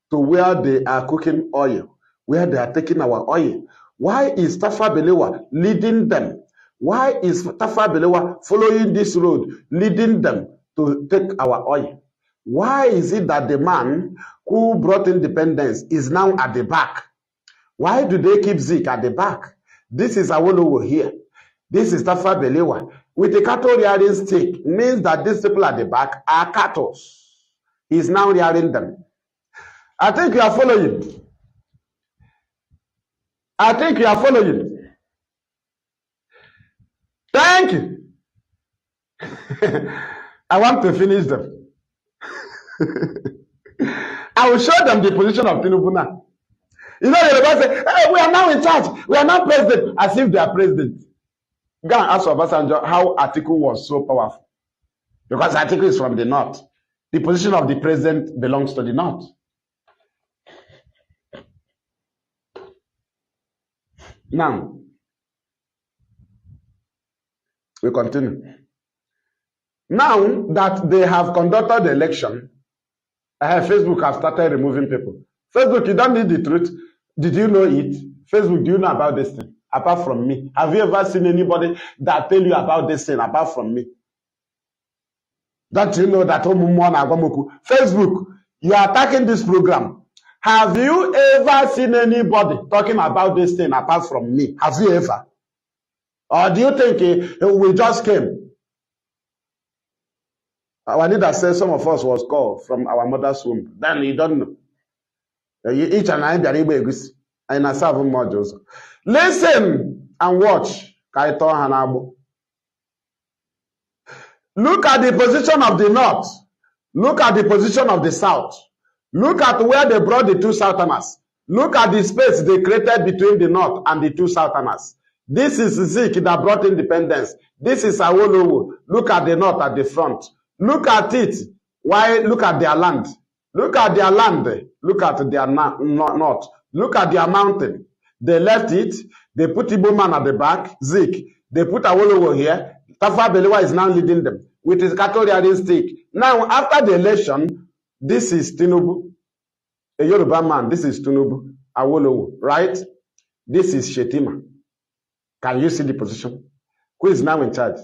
to where they are cooking oil, where they are taking our oil? Why is Tafa Belowa leading them? Why is Tafa Belowa following this road, leading them to take our oil? Why is it that the man who brought independence is now at the back? Why do they keep Zeke at the back? This is Awolowo here. This is Tafa Belowa. With a cattle rearing stick, means that these people at the back are cattle. He's now rearing them. I think you are following. I think you are following. Thank you. I want to finish them. I will show them the position of Tinubu now. You know, everybody say, hey, we are now in charge. We are now president. As if they are president. Go and ask Obasanjo how Atiku was so powerful. Because Atiku is from the north. The position of the president belongs to the north. Now, we continue. Now that they have conducted the election, Facebook have started removing people. Facebook, you don't need the truth. Did you know it? Facebook, do you know about this thing? Apart from me. Have you ever seen anybody that tell you about this thing apart from me? Don't you know that Facebook, you are attacking this program. Have you ever seen anybody talking about this thing apart from me? Have you ever? Or do you think we just came? Our leader says some of us was called from our mother's womb. Then you don't know. Each and I be able to and I serve modules. Listen and watch. Look at the position of the north. Look at the position of the south. Look at where they brought the two Southerners. Look at the space they created between the North and the two Southerners. This is Zik that brought independence. This is Awolowo. Look at the North at the front. Look at it. Why? Look at their land. Look at their land. Look at their north. Look at their mountain. They left it. They put Iboman at the back. Zik. They put Awolowo here. Tafa Balewa is now leading them with his cattle rearing stick. Now, after the election, this is Tinubu, a Yoruba man. This is Tinubu, Awolowo, right? This is Shetima. Can you see the position? Who is now in charge?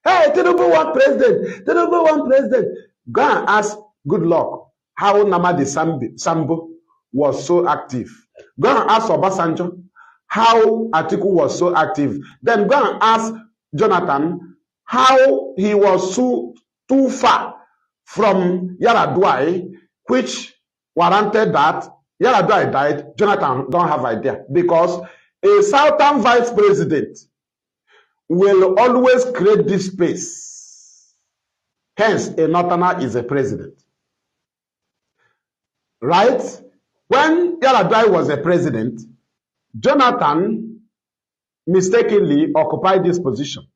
Hey, Tinubu want president. Tinubu want president. Go and ask Good Luck how Nnamdi Sambo was so active. Go and ask Obasanjo how Atiku was so active. Then go and ask Jonathan how he was too far from Yaradua, which warranted that Yaradua died. Jonathan don't have idea, because a Southern vice president will always create this space. Hence, a Northerner is a president. Right? When Yaradua was a president, Jonathan mistakenly occupied this position.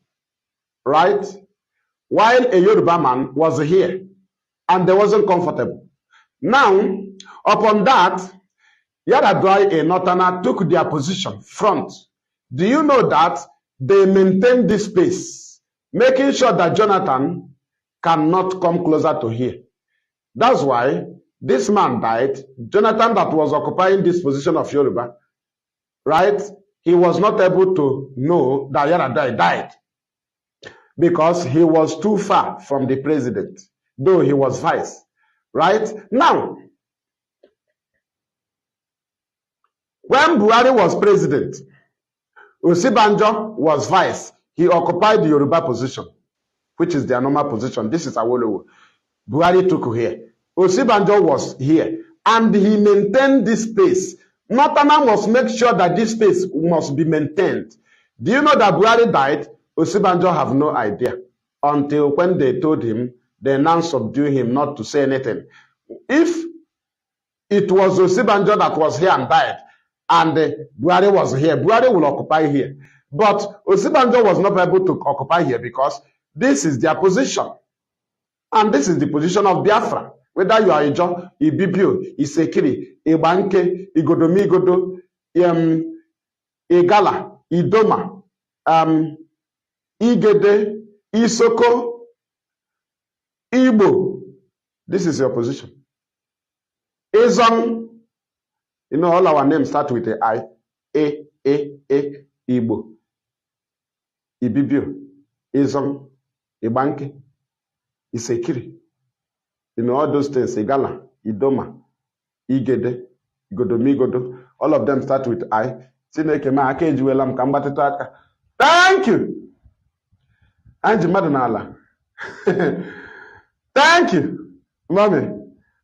Right? While a Yoruba man was here and they wasn't comfortable. Now, upon that, Yaradua, a Northerner, took their position front. Do you know that they maintained this space, making sure that Jonathan cannot come closer to here? That's why this man died. Jonathan, that was occupying this position of Yoruba, right? He was not able to know that Yaradua died because he was too far from the president, though he was vice, right? Now, when Buhari was president, Osibanjo was vice. He occupied the Yoruba position, which is their normal position. This is Awolowo. Buhari took here. Osibanjo was here. And he maintained this space. Northerner must make sure that this space must be maintained. Do you know that Buhari died? Osibanjo have no idea. Until when they told him, they now subdue him not to say anything. If it was Osibanjo that was here and died, and Buhari was here, Buhari will occupy here. But Osibanjo was not able to occupy here because this is their position. And this is the position of Biafra. Whether you are Ijo, Ibibio, Isekiri, Ibanke, Igodomigodo, Igala, Idoma, Igede, Isoko, Igbo. This is your position. Ezong. You know, all our names start with a I. Igbo. Ibibio. Ezong. Ibanke. Isekiri. You know, all those things. Igala. Idoma. Igede. Igodomigodo. All of them start with I. Thank you. Anji Madunala. Thank you. Mommy.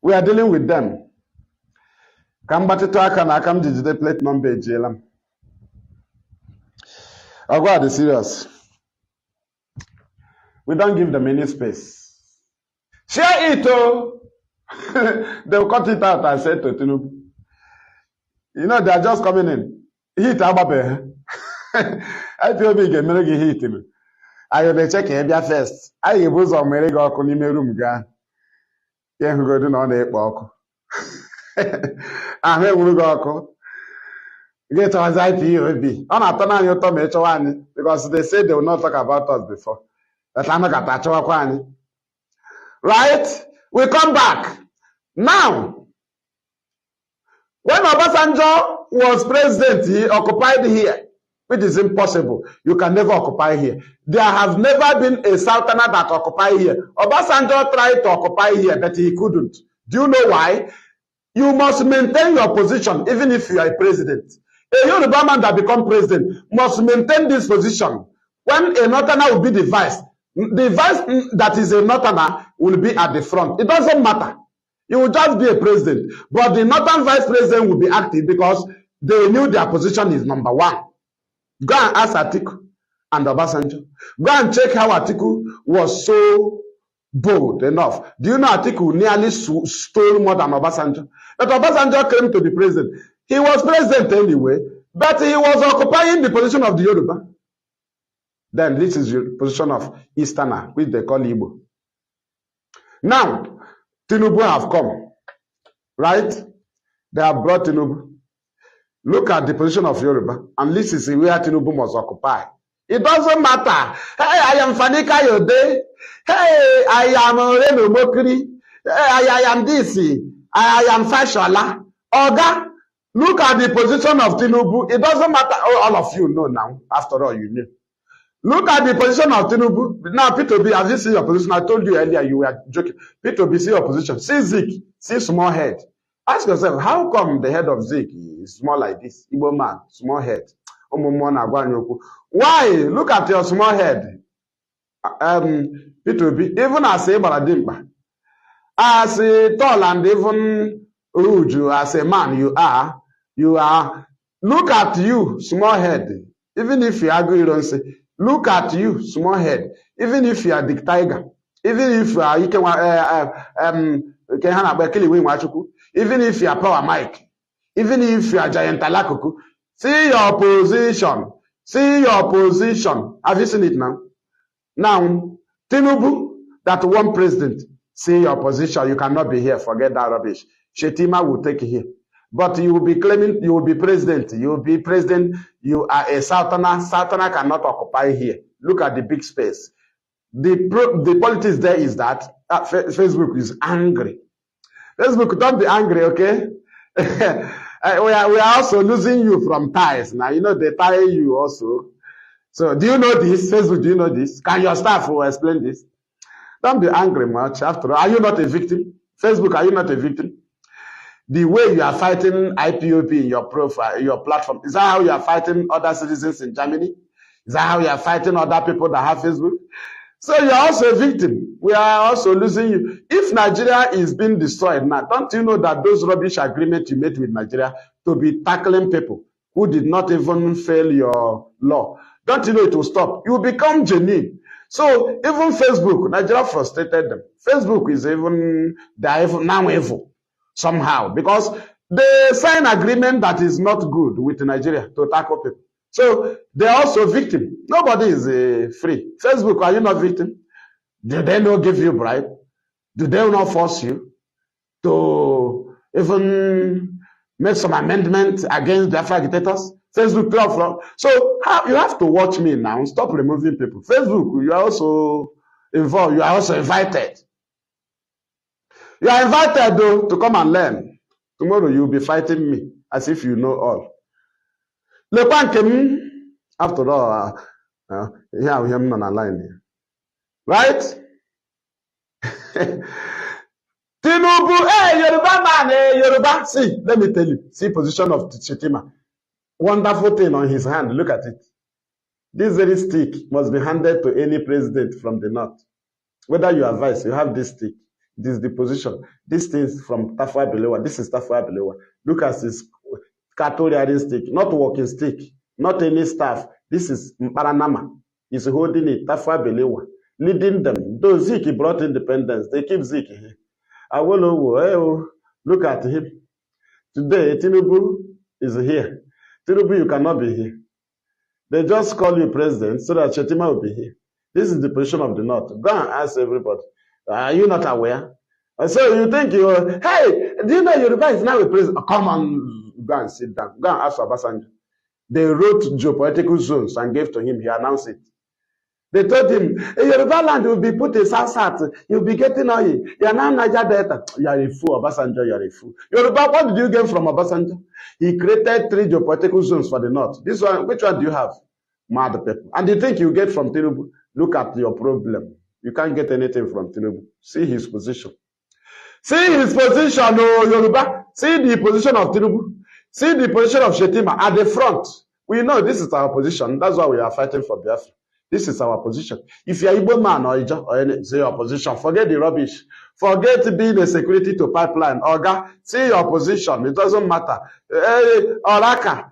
We are dealing with them. Plate number JLM. Oh God, is serious. We don't give them any space. Share it, oh. They'll cut it out and say to Tinubu. You know, they are just coming in. Heat Ababe. I feel big and make heat him. I will check Abia first. I was on Merigo Konime room gan. Yeah, who go to know the walk. I will go. Get anxiety, you will be. On a turn your tummy, because they said they will not talk about us before. That I'm not a touch. Right? We come back. Now, when Obasanjo was president, he occupied here, which is impossible. You can never occupy here. There has never been a Southerner that occupied here. Obasanjo tried to occupy here, but he couldn't. Do you know why? You must maintain your position, even if you are a president. A Yoruba man that becomes president must maintain this position. When a Northerner will be the vice that is a Northerner will be at the front. It doesn't matter. You will just be a president. But the Northern vice president will be active because they knew their position is number one. Go and ask Atiku and Obasanjo. Go and check how Atiku was so bold enough. Do you know Atiku nearly stole more than Obasanjo? But Obasanjo came to be president. He was president anyway, but he was occupying the position of the Yoruba. Then this is the position of Easterner, which they call Igbo. Now, Tinubu have come, right? They have brought Tinubu. Look at the position of Yoruba, and this is where Tinubu must occupy. It doesn't matter. Hey, I am Fanika Yode. Hey, I am Reno Mokri. Hey, I am this. I am Fashola. Oga, look at the position of Tinubu. It doesn't matter. Oh, all of you know now. After all, you know. Look at the position of Tinubu. Now, P2B, have you seen your position? I told you earlier you were joking. P2B, see your position. See Zik, see small head. Ask yourself, how come the head of Zik is small like this? Igbo man, small head. Why? Look at your small head. P2B, even as a Baradimba, as a tall and even rude, as a man you are, look at you, small head. Even if you agree, you don't say, look at you, small head. Even if you are the tiger, even if you are, even if you are Power Mike, even if you are Giant Alakuku, see your position. See your position. Have you seen it now? Now, Tinubu, that one president, see your position. You cannot be here. Forget that rubbish. Shetima will take you here. But you will be claiming you will be president. You will be president. You are a Southerner. Southerner cannot occupy here. Look at the big space. The politics there is that Facebook is angry. Facebook, don't be angry, okay? We are also losing you from ties. Now, you know, they tie you also. So, do you know this? Facebook, do you know this? Can your staff will explain this? Don't be angry much. After all, are you not a victim? Facebook, are you not a victim? The way you are fighting IPOB in your profile, your platform, is that how you are fighting other citizens in Germany? Is that how you are fighting other people that have Facebook? So you are also a victim. We are also losing you. If Nigeria is being destroyed now, don't you know that those rubbish agreements you made with Nigeria to be tackling people who did not even fail your law, don't you know it will stop? You will become genuine. So even Facebook, Nigeria frustrated them. Facebook is even, they are even now evil somehow because they sign agreement that is not good with Nigeria to tackle people. So they are also victim. Nobody is free. Facebook, are you not victim? Do they not give you bribe? Do they not force you to even make some amendment against Biafra agitators? Facebook, so you have to watch me now. Stop removing people. Facebook, you are also involved. You are also invited. You are invited though to come and learn. Tomorrow you will be fighting me as if you know all. After all, here we are on a line here. Right? Tinubu, hey, Yoruba man, hey, Yoruba. See, let me tell you. See position of Shetima. Wonderful thing on his hand. Look at it. This very stick must be handed to any president from the north. Whether you advise, you have this stick. This is the position. This thing is from Tafa Belewa. This is Tafa Belewa. Look at this cattle riding stick, not walking stick, not any staff. This is Mparanama. He's holding it. Tafa Belewa, leading them. Though Zik brought independence, they keep Zik here. Look at him. Today, Tinubu is here. Tinubu, you cannot be here. They just call you president so that Shetima will be here. This is the position of the North. Go and ask everybody. Are you not aware? So you think hey, do you know Yoruba is now a president? Come on, go and sit down. Go and ask Obasanjo. They wrote geopolitical zones and gave to him. He announced it. They told him, Yoruba land will be put in South. You'll be getting oil. You are now Niger Delta. You are a fool, Obasanjo. You are a fool. Yoruba, what did you get from Obasanjo? He created 3 geopolitical zones for the North. This one, which one do you have? Mad people. And you think you get from Tinubu? Look at your problem. You can't get anything from Tinubu. See his position. See his position, oh Yoruba. See the position of Tinubu. See the position of Shetima at the front. We know this is our position. That's why we are fighting for Biafra. This is our position. If you're Igbo man or Ijo or any, say your position. Forget the rubbish. Forget being a security to pipeline. Oga, see your position. It doesn't matter. Oraka.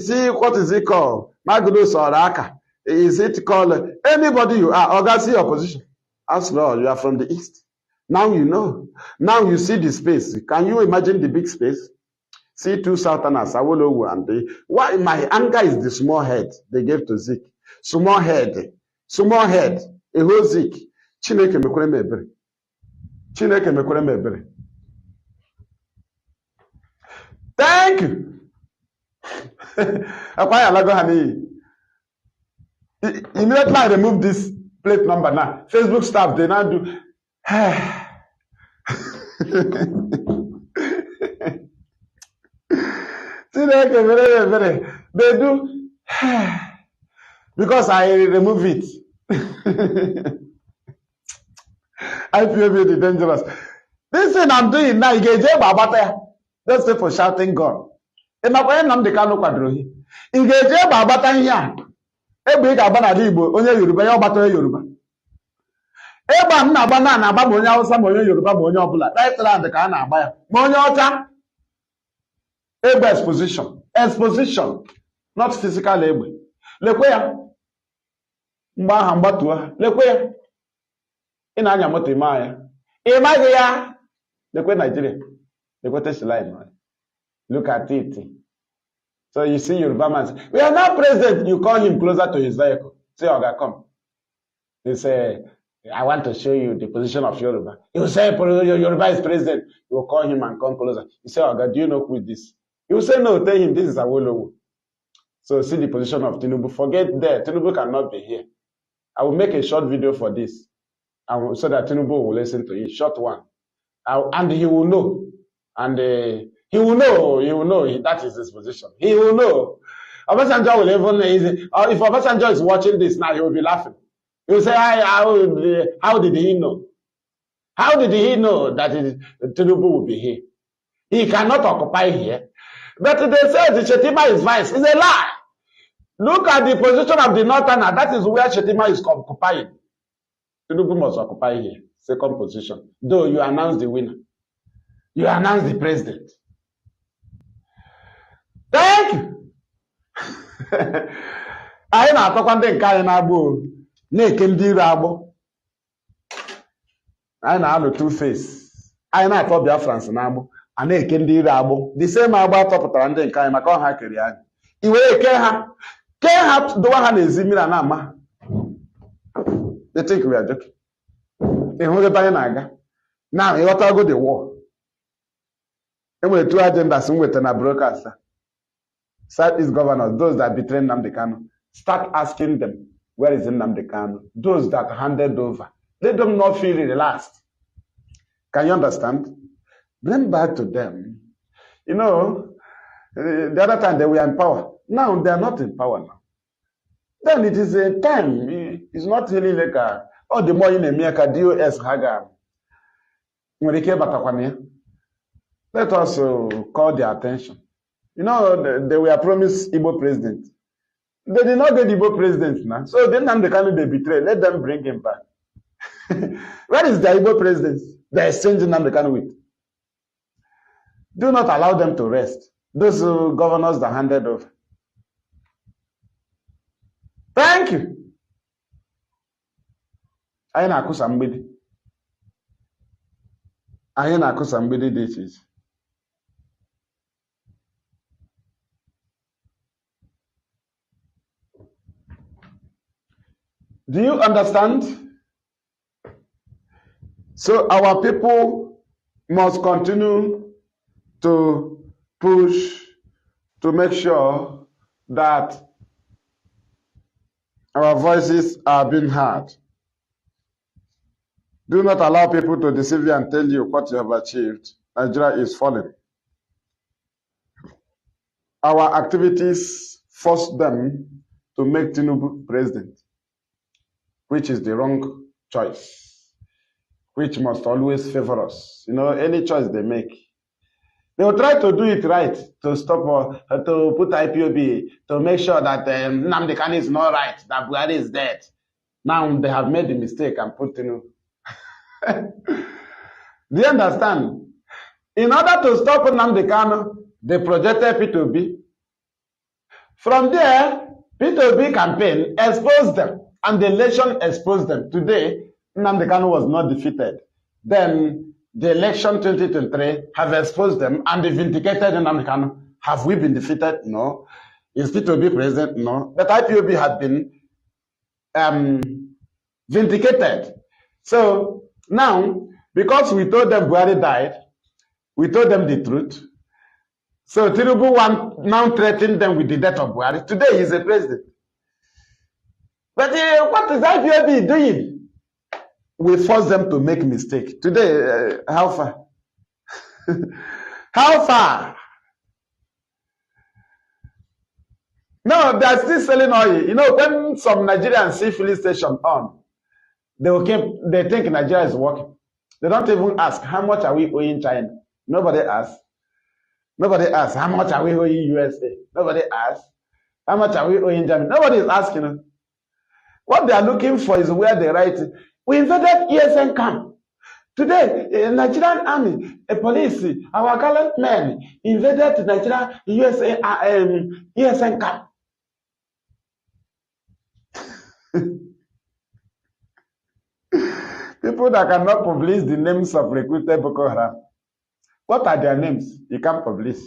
See, what is it called? Magnus Oraka. Is it called anybody you are? Oga, see your position. After all, you are from the East. Now you know. Now you see the space. Can you imagine the big space? See two Southerners, Awolowo and why my anger is the small head they gave to Zik. Small head, a whole Zik. Chineke mekwere m ebere. Chineke mekwere m ebere. Thank you. Immediately I remove this plate number now. Facebook staff, they now do. They do. Because I remove it. IPOB the dangerous. This thing I'm doing now, let's say for shouting God. Nnamdi Kanu kwadrohi. Igeje babata ihe. Egbe ga agba na Igbo, onye Yoruba ya ọgbata onye Yoruba. Egba m na-agba na agba ma onye Hausa ma onye Yoruba ma onye ọbụla. Right land ka a na-agba ya. Ma onye ọcha. Egbe exposition. Exposition. Not physical egbe. Lekwe ya. Mgba aha mgbatuo ha. Lekwe ya. Ị na-anya moto ime ya. Ị maghị ya. Lekwe Nigeria. Lekwe Tesla ime. Look at it. So you see Yoruba man say, we are now president. You call him closer to his vehicle. Say, Oga, come. They say, I want to show you the position of Yoruba. You say, Yoruba is president. You will call him and come closer. You say, Oga, do you know who is this? You will say, no, tell him this is Awolowo. So see the position of Tinubu. Forget that. Tinubu cannot be here. I will make a short video for this. So that Tinubu will listen to it. Short one. And he will know. And he will know that is his position. He will know. Obasanjo will even, if Obasanjo is watching this now, he will be laughing. He will say, how did he know? How did he know that Tinubu will be here? He cannot occupy here. But they say the Shetima is vice. It's a lie. Look at the position of the Northerner. That is where Shetima is occupying. Tinubu must occupy here. Second position. Though you announce the winner. You announce the president. Thank you. Anyị na-atọkwa ndị nke anyị na-agbụ na-eke ndị iro agbụ. Anyị na-alụ two face. Anyị na-atọ Biafrans na-agbụ. A na-eke ndị iro agbụ. The same agbụ atọpụtara ndị nke anyị maka ọha kere anyị. I were kee ha dowa ha n'ezi mmiri na-ama. They think we are joking. Ịhụgịta anyị na-aga. Now, ịghọtago the war. Enwere two agendas m weta na broadcast. Southeast governors, those that betrayed Nnamdi Kanu, start asking them, where is Nnamdi Kanu? Those that handed over. Let them not feel relaxed. Can you understand? Bring back to them. You know, the other time they were in power. Now they are not in power now. Then it is a time. It's not really like the more in America, DOS Haga. Let us call their attention. You know, they were promised Igbo president. They did not get Igbo president now. So then Nnamdi Kanu they betray. Let them bring him back. Where is the Igbo president? They are exchanging Nnamdi Kanu with. Do not allow them to rest. Those governors that handed over. Thank you. Anyị na-akụsa mgbidi. Anyị na-akụsa mgbidi dị iche iche. Do you understand? So our people must continue to push to make sure that our voices are being heard. Do not allow people to deceive you and tell you what you have achieved. Nigeria is falling. Our activities force them to make Tinubu president, which is the wrong choice, which must always favor us. You know, any choice they make. They will try to do it right, to stop, to put IPOB, to make sure that Nnamdi Kanu is not right, that Buhari is dead. Now they have made the mistake and put Tinubu. Do you understand? In order to stop Nnamdi Kanu, they projected P2B. From there, P2B campaign exposed them, and the election exposed them. Today, Nnamdi Kanu was not defeated, then the election 2023 have exposed them and they vindicated Nnamdi Kanu. Have we been defeated? No. Is fit to be president? No. But IPOB had been vindicated. So now, because we told them Buhari died, we told them the truth. So Tinubu now threatened them with the death of Buhari. Today he's a president. But what is IPOB doing? We force them to make mistake. Today, how far? How far? No, they're still selling oil. You know, when some Nigerians see filling station on, they think Nigeria is working. They don't even ask, how much are we owing China? Nobody asks. Nobody asks, how much are we owing USA? Nobody asks. How much are we owing Germany? Nobody is asking. What they are looking for is where they write, we invaded ESN camp. Today, Nigerian army, police, our gallant men invaded Nigeria USA ESN camp. People that cannot publish the names of recruited Boko Haram. What are their names? You can't publish.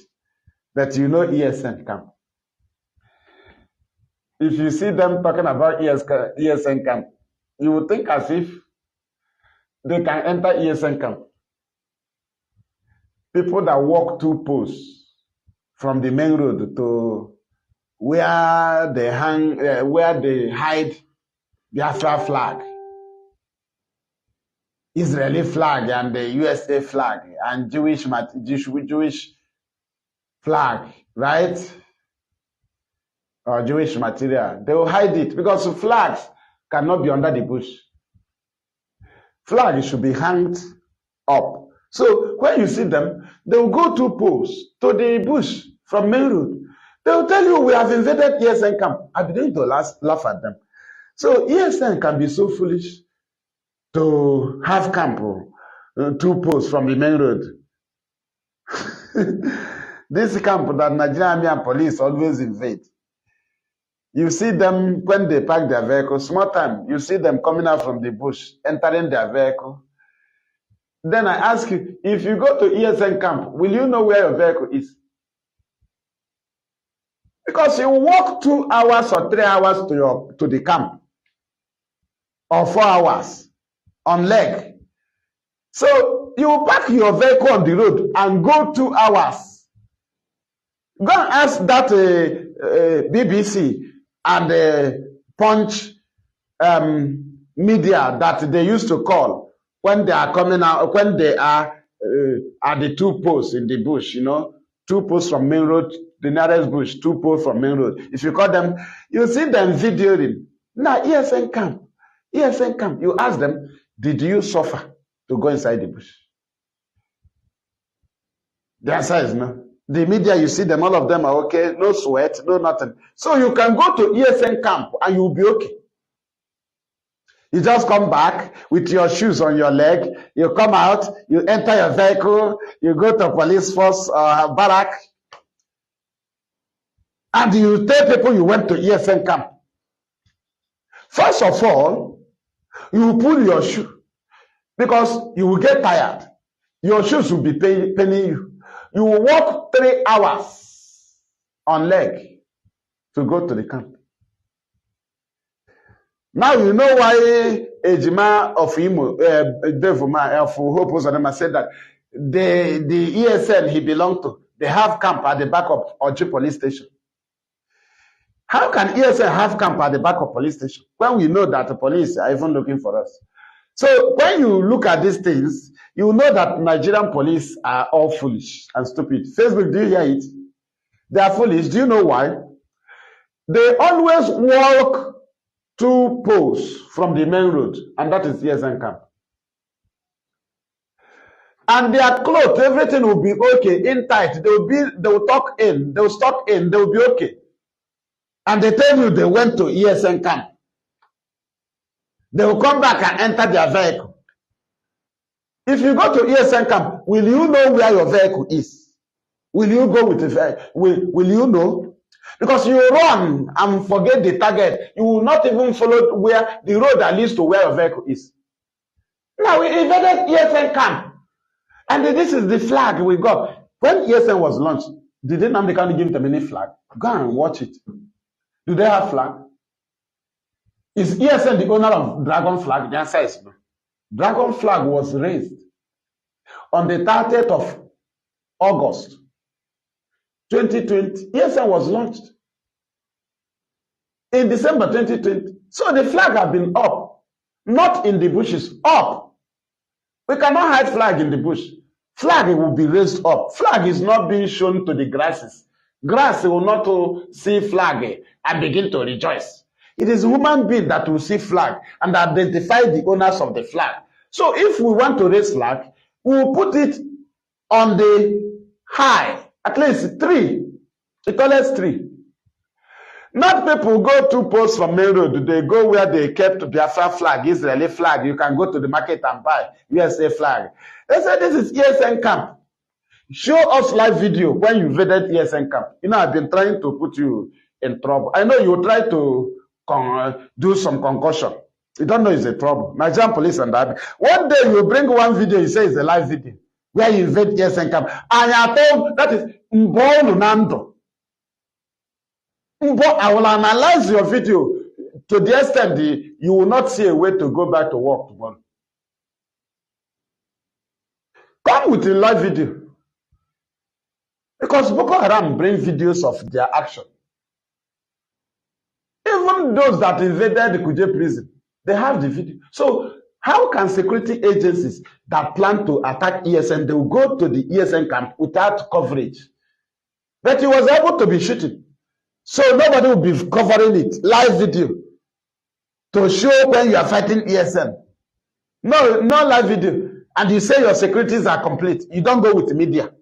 But you know ESN camp. If you see them talking about ESN camp, you would think as if they can enter ESN camp. People that walk 2 posts from the main road to where they hang, where they hide Biafra flag, Israeli flag, and the USA flag, and Jewish flag, right? Or Jewish material. They will hide it because flags cannot be under the bush. Flag should be hanged up. So when you see them, they will go 2 posts to the bush from main road. They will tell you we have invaded ESN camp. I begin to laugh at them. So ESN can be so foolish to have camp 2 posts from the main road. This camp that Nigerian army and police always invade. You see them when they park their vehicle, small time, you see them coming out from the bush, entering their vehicle. Then I ask you, if you go to ESN camp, will you know where your vehicle is? Because you walk 2 hours or 3 hours to the camp, or 4 hours on leg. So you park your vehicle on the road and go 2 hours. Go and ask that BBC and Punch media that they used to call when they are coming out, when they are at the 2 posts in the bush, you know, 2 posts from main road, the nearest bush, 2 posts from main road. If you call them, you see them videoing. Now, ESN camp, you ask them, did you suffer to go inside the bush? The answer is no. The media, you see them, all of them are okay, no sweat, no nothing. So you can go to ESN camp and you'll be okay. You just come back with your shoes on your leg, you come out, you enter your vehicle, you go to police force barrack, and you tell people you went to ESN camp. First of all, you pull your shoe because you will get tired. Your shoes will be paining you. You will walk 3 hours on leg to go to the camp. Now you know why Ejima of Imo, Devuma of Hope Uzanema said that the ESN he belonged to, they have camp at the back of Oji police station. How can ESN have camp at the back of police station when we know that the police are even looking for us? So when you look at these things, you know that Nigerian police are all foolish and stupid. Facebook, do you hear it? They are foolish. Do you know why? They always walk 2 posts from the main road, and that is ESN camp. And their clothes, everything will be okay, in tight. They will tuck in, they will stock in, they will be okay. And they tell you they went to ESN camp. They will come back and enter their vehicle. If you go to ESN camp, will you know where your vehicle is? Will you go with the vehicle? Will you know? Because you run and forget the target. You will not even follow where the road that leads to where your vehicle is. Now we invaded ESN camp. And this is the flag we got. When ESN was launched, did Nnamdi Kanu give them any flag? Go and watch it. Do they have flag? Is ESN the owner of Dragon flag? The answer is no. Dragon flag was raised on the 30th of August 2020. ESN was launched in December 2020. So the flag has been up, not in the bushes, up. We cannot hide flag in the bush. Flag will be raised up. Flag is not being shown to the grasses. Grass will not see flag and begin to rejoice. It is human being that will see flag and identify the owners of the flag. So if we want to raise flag, we will put it on the high, at least 3, the tallest tree. Not people go to posts from main road. They go where they kept Biafra flag, Israeli flag. You can go to the market and buy USA flag. They said this is ESN camp. Show us live video when you invaded ESN camp. You know, I've been trying to put you in trouble. I know you try to do some concussion. You don't know it's a trouble. Nigerian police and that. One day you bring one video, you say it's a live video, where you invade ESN camp. And you told that is Nnamdi. But I will analyze your video to the extent you will not see a way to go back to work tomorrow. Come with a live video. Because Boko Haram bring videos of their action. Even those that invaded the Kuje prison, they have the video. So how can security agencies that plan to attack ESN, they will go to the ESN camp without coverage? But he was able to be shooting. So nobody will be covering it, live video, to show when you are fighting ESN. No live video. And you say your securities are complete. You don't go with media.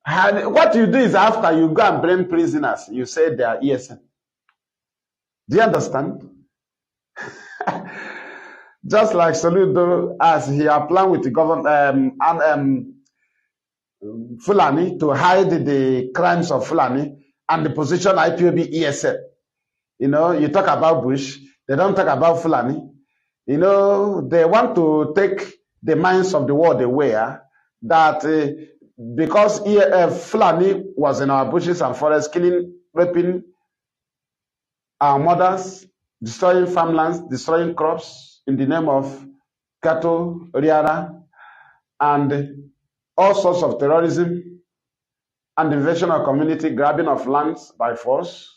And what you do is after you go and bring prisoners, you say they are ESN. Do you understand? Just like Soludo, as he applied with the government Fulani to hide the crimes of Fulani. And the position IPOB ESN. You know, you talk about Bush, they don't talk about Fulani. You know, they want to take the minds of the world aware that because Fulani was in our bushes and forests, killing, raping our mothers, destroying farmlands, destroying crops in the name of cattle, riara, and all sorts of terrorism, and invasion of community, grabbing of lands by force,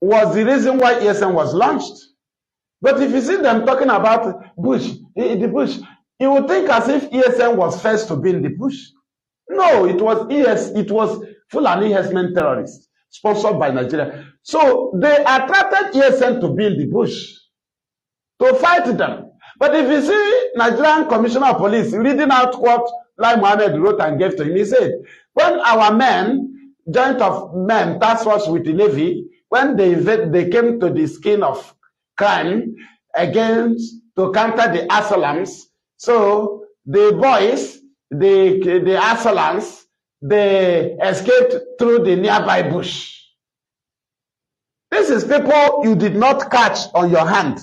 was the reason why ESN was launched. But if you see them talking about Bush, the Bush, you would think as if ESN was first to be in the bush. No, it was Fulani herdsmen terrorists, sponsored by Nigeria. So they attracted ESN to be in the bush, to fight them. But if you see Nigerian Commissioner of Police reading out what Lai Mohammed wrote and gave to him, he said, when our men, joint of men, task force with the Navy, when they came to the skin of crime against to counter the assailants, so the boys, the assailants, they escaped through the nearby bush. This is people you did not catch on your hand.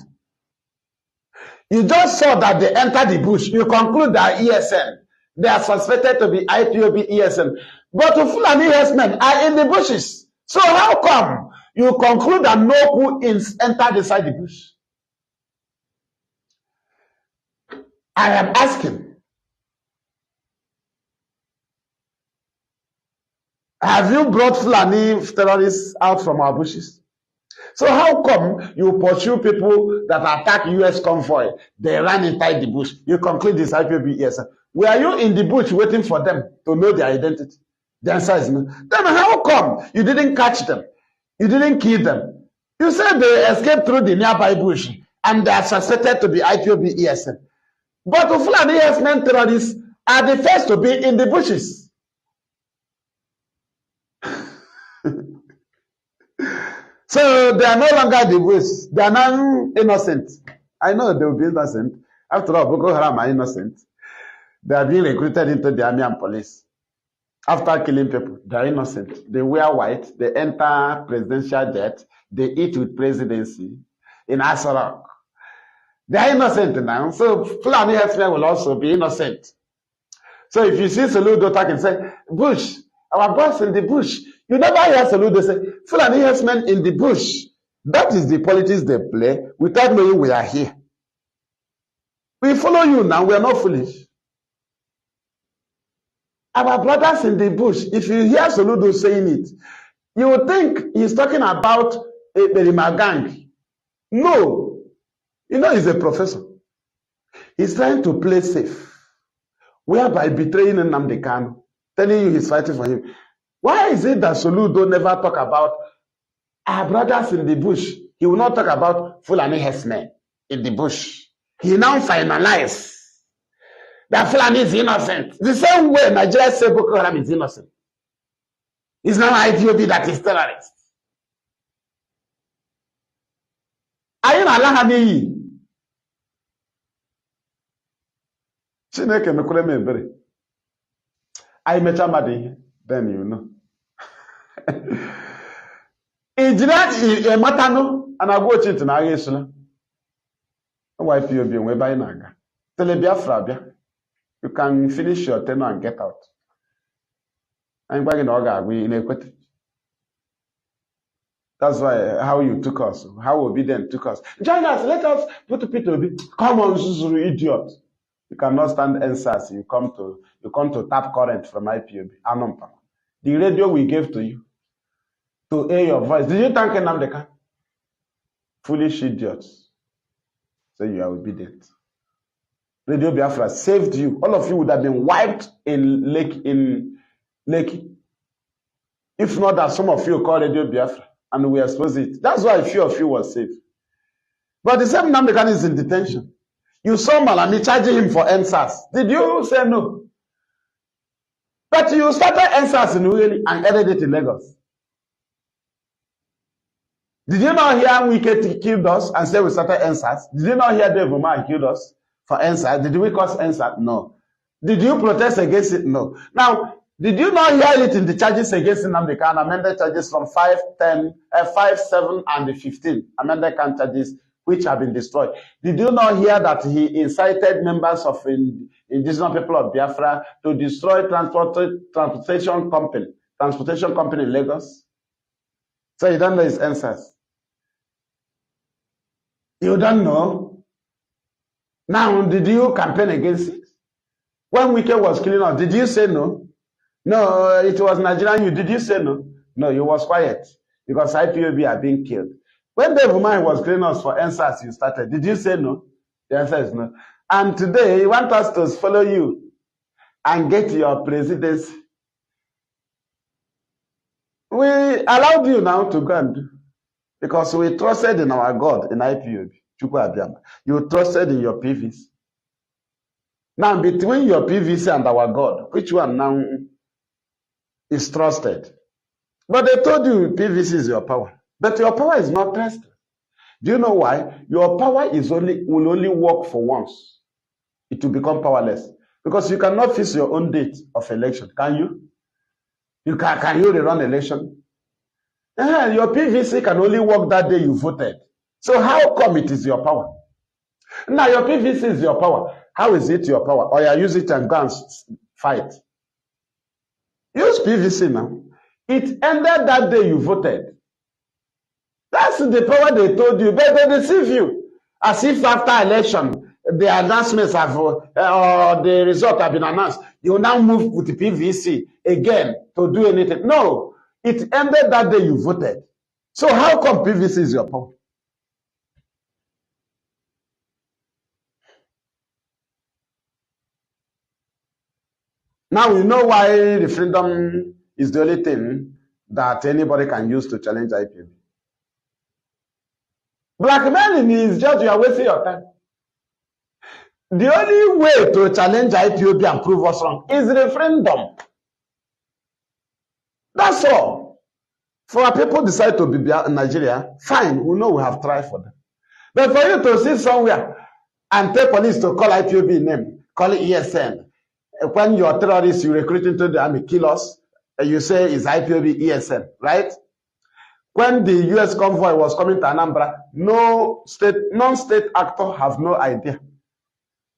You just saw that they entered the bush. You conclude that ESN. They are suspected to be IPOB ESN. But Fulani herdsmen are in the bushes. So how come you conclude that no who entered inside the bush? I am asking. Have you brought Fulani terrorists out from our bushes? So how come you pursue people that attack US convoy? They ran inside the bush. You conclude this IPOB ESN. Were you in the bush waiting for them to know their identity? The answer is no. Then how come you didn't catch them? You didn't kill them? You said they escaped through the nearby bush and they are suspected to be IPOB ESN. But the Fulani herdsmen terrorists are the first to be in the bushes. So they are no longer the bush. They are now innocent. I know they will be innocent. After all, Boko Haram are innocent. They are being recruited into the army and police. After killing people, they are innocent. They wear white. They enter presidential jet. They eat with presidency. in Asarok. They are innocent now. So Fulani herdsmen will also be innocent. So if you see Soludo talking, say, bush, our boss in the bush. You never hear Soludo say, Fulani herdsmen in the bush. That is the politics they play without knowing we are here. We follow you now. We are not foolish. Our brothers in the bush, if you hear Soludo saying it, you would think he's talking about a Berima gang. No. You know, he's a professor. He's trying to play safe, whereby betraying Nnamdi Kanu, telling you he's fighting for him. Why is it that Soludo never talk about our brothers in the bush? He will not talk about Fulani herdsmen in the bush. He now finalized that Fulani is innocent. The same way Nigeria said Boko Haram is innocent. It's now IPOB that is terrorist. Are you not allowing? Chineke mekwere m ebere. I met Nnamdi, then you know. Ijira matano and I watch it na Yesuna. YPOB we buy naga. Tele Biafra bia. You can finish your tenure and get out. I'm going to Oga we in Equity. That's why how you took us, how obedient took us. Join us, let us put the people. Come on, Zuzuru, idiot. You cannot stand answers. You come to tap current from IPOB. Anumpa. The radio we gave to you to hear your voice. Did you thank Nnamdi? Foolish idiots. So you are obedient. Radio Biafra saved you. All of you would have been wiped in Lekki. If not that some of you call Radio Biafra and we expose it. That's why a few of you were saved. But the same Nnamdi is in detention. You saw Malami charging him for NSAS. Did you say no? But you started NSAS in Ueli and ended it in Lagos. Did you not hear Wike killed us and say we started NSAS? Did you not hear Dave Umar killed us for NSAS? Did we cause NSAS? No. Did you protest against it? No. Now, did you not hear it in the charges against Nnamdi Kanu? Amended charges from 5, 7, and 15. Amended charges which have been destroyed. Did you not hear that he incited members of indigenous people of Biafra to destroy transportation company in Lagos? So you don't know his answers. You don't know. Now, did you campaign against it? When Wike was killing us, did you say no? No, it was Nigerian. Did you say no? No, you was quiet because IPOB are being killed. When Dave Umar was killing us for NSAS, you started. Did you say no? The answer is no. And today, you want us to follow you and get your presidency. We allowed you now to go and do because we trusted in our God in IPOB. You trusted in your PVC. Now, between your PVC and our God, which one now is trusted? But they told you PVC is your power. But your power is not tested. Do you know why? Your power will only work for once. It will become powerless. Because you cannot fix your own date of election. Can you? Can you rerun election? Your PVC can only work that day you voted. So how come it is your power? Now your PVC is your power. How is it your power? Or you use it and go and fight. Use PVC now. It ended that day you voted. That's the power they told you. But they deceive you. As if after election, the announcements have, or the result have been announced. You now move with the PVC again to do anything. No. It ended that day you voted. So how come PVC is your power? Now we know why referendum is the only thing that anybody can use to challenge IPOB. Blackmailing is just you are wasting your time. The only way to challenge IPOB and prove us wrong is referendum. That's all. For our people decide to be in Nigeria, fine, we know we have tried for them. But for you to sit somewhere and tell police to call IPOB name, call it ESN, when you're terrorists, you recruit into the army, kill us, and you say it's IPOB ESN, right? When the US convoy was coming to Anambra, non-state actors have no idea.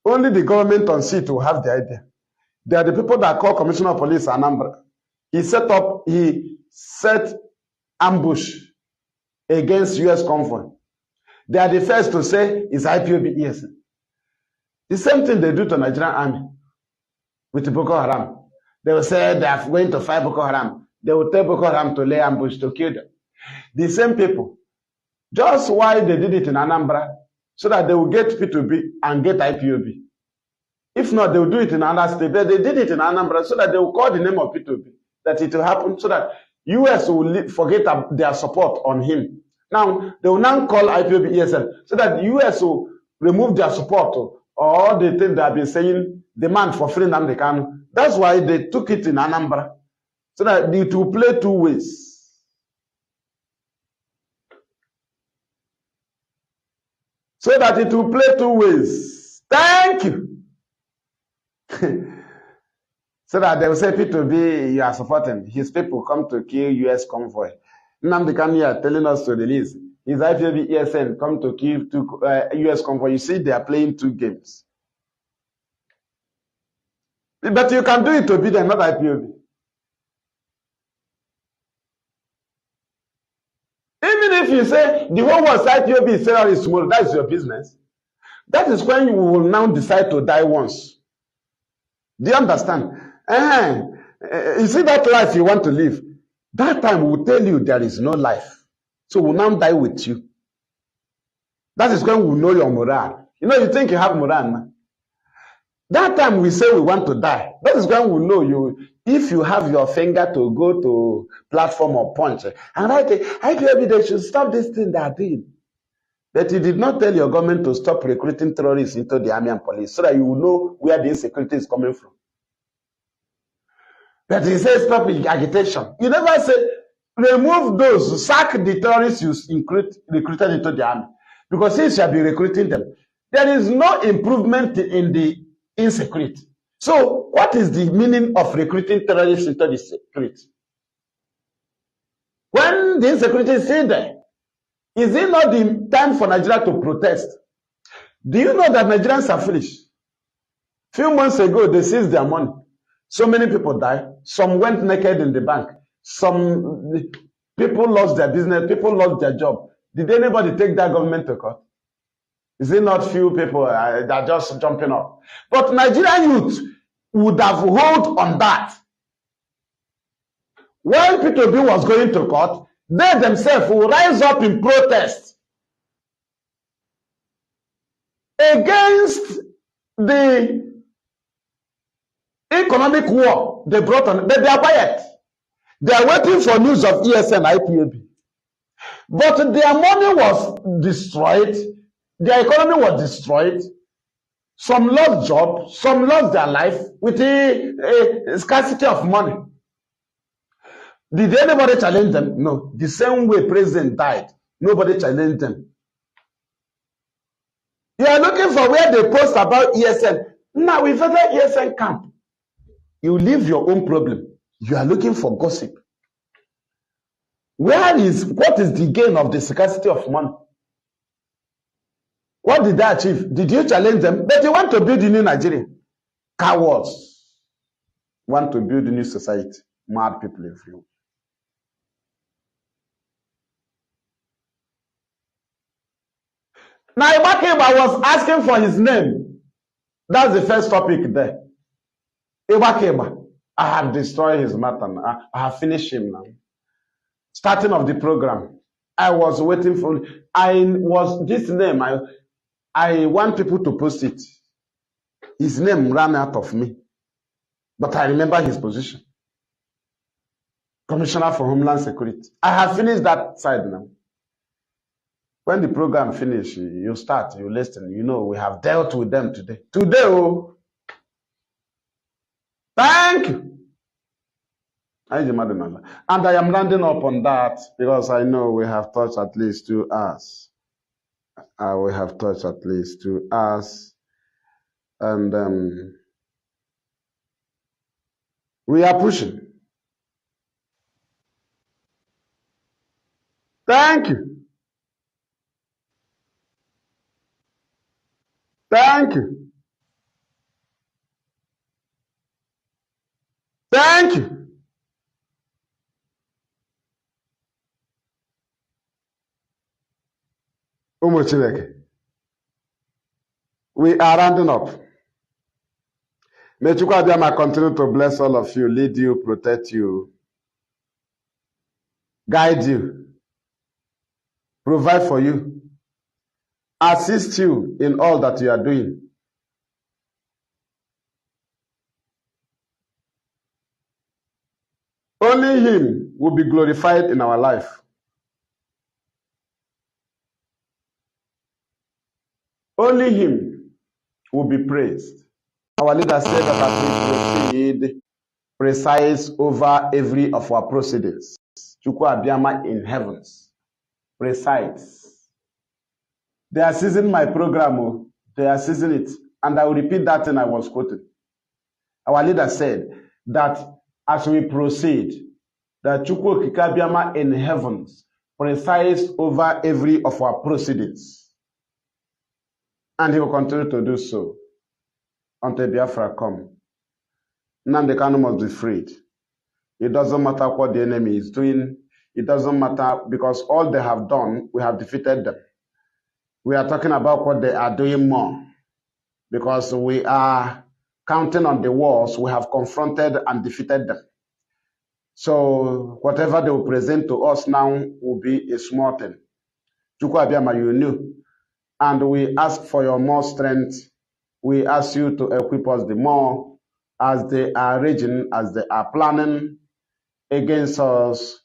Only the government on seat will have the idea. They are the people that call Commissioner of Police Anambra. He set ambush against US convoy. They are the first to say it's IPOB ESN. The same thing they do to Nigerian army with Boko Haram. They will say they are going to fight Boko Haram. They will tell Boko Haram to lay ambush to kill them. The same people. Just why they did it in Anambra, so that they will get P2B and get IPOB. If not, they will do it in another state. But they did it in Anambra so that they will call the name of P2B. That it will happen so that US will forget their support on him. Now, they will now call IPOB ESN so that US will remove their support or the thing they have been saying, demand for free Nnamdi Kanu. That's why they took it in Anambra so that it will play two ways. So that it will play two ways. Thank you. So that they will say P2B, you are supporting. His people come to kill US convoy. Nnamdi Kanu are telling us to release. His IPOB ESN come to kill US convoy. You see, they are playing two games. But you can do it to be them, not IPOB. Even if you say the whole world IPOB is terrorist tomorrow, that is your business. That is when you will now decide to die once. Do you understand? You see that life you want to live, that time will tell you there is no life. So we'll now die with you. That is when we know your morale. You know, you think you have morale now. That time we say we want to die. That is when we know you. If you have your finger to go to platform or punch, and I think IPOB, they should stop this thing they are doing. But you did not tell your government to stop recruiting terrorists into the army and police so that you will know where the insecurity is coming from. But you say stop agitation. You never say remove those, sack the terrorists you recruited into the army. Because since you have been recruiting them, there is no improvement in the insecurity. So what is the meaning of recruiting terrorists into the security? When the insecurity is still there, is it not the time for Nigeria to protest? Do you know that Nigerians are foolish? Few months ago, they seized their money. So many people died. Some went naked in the bank. Some people lost their business. People lost their job. Did anybody take that government to court? Is it not few people that are just jumping up? But Nigerian youth would have hold on that. When P2B was going to court, they themselves will rise up in protest against the economic war they brought on. But they are quiet. They are waiting for news of ESN IPOB. But their money was destroyed. Their economy was destroyed. Some lost jobs. Some lost their life with the scarcity of money. Did anybody challenge them? No. The same way president died, nobody challenged them. You are looking for where they post about ESN. Now, we've entered ESN camp. You leave your own problem. You are looking for gossip. What is the gain of the scarcity of money? What did they achieve? Did you challenge them? But you want to build a new Nigeria. Cowards want to build a new society. Mad people in you. Now, Ibakeba was asking for his name. That's the first topic there. Ibakeba, I have destroyed his matter. I have finished him now. Starting of the program, I was waiting for. This name. I want people to post it. His name ran out of me, but I remember his position. Commissioner for Homeland Security. I have finished that side now. When the program finishes, you start, you listen. You know, we have dealt with them today. Today, oh. Thank you. And I am landing up on that because I know we have touched at least 2 hours. We have touched at least 2 hours. And we are pushing. Thank you. Thank you. Thank you. Ụmụ Chineke, we are rounding up. May Chukwu Abịama continue to bless all of you, lead you, protect you, guide you, provide for you, assist you in all that you are doing. Only Him will be glorified in our life. Only Him will be praised. Our leader said that as we proceed, precise over every of our proceedings. Chukwu Abịama in heavens, precise. They are seizing my program. They are seizing it. And I will repeat that thing I was quoting. Our leader said that as we proceed, that Chukwu Abịama in heavens precise over every of our proceedings. And He will continue to do so until Biafra come. Nnamdi Kanu must be freed. It doesn't matter what the enemy is doing. It doesn't matter, because all they have done, we have defeated them. We are talking about what they are doing more, because we are counting on the wars we have confronted and defeated them. So whatever they will present to us now will be a small thing. Chukwu Abịama, you knew. And we ask for your more strength. We ask you to equip us the more as they are raging, as they are planning against us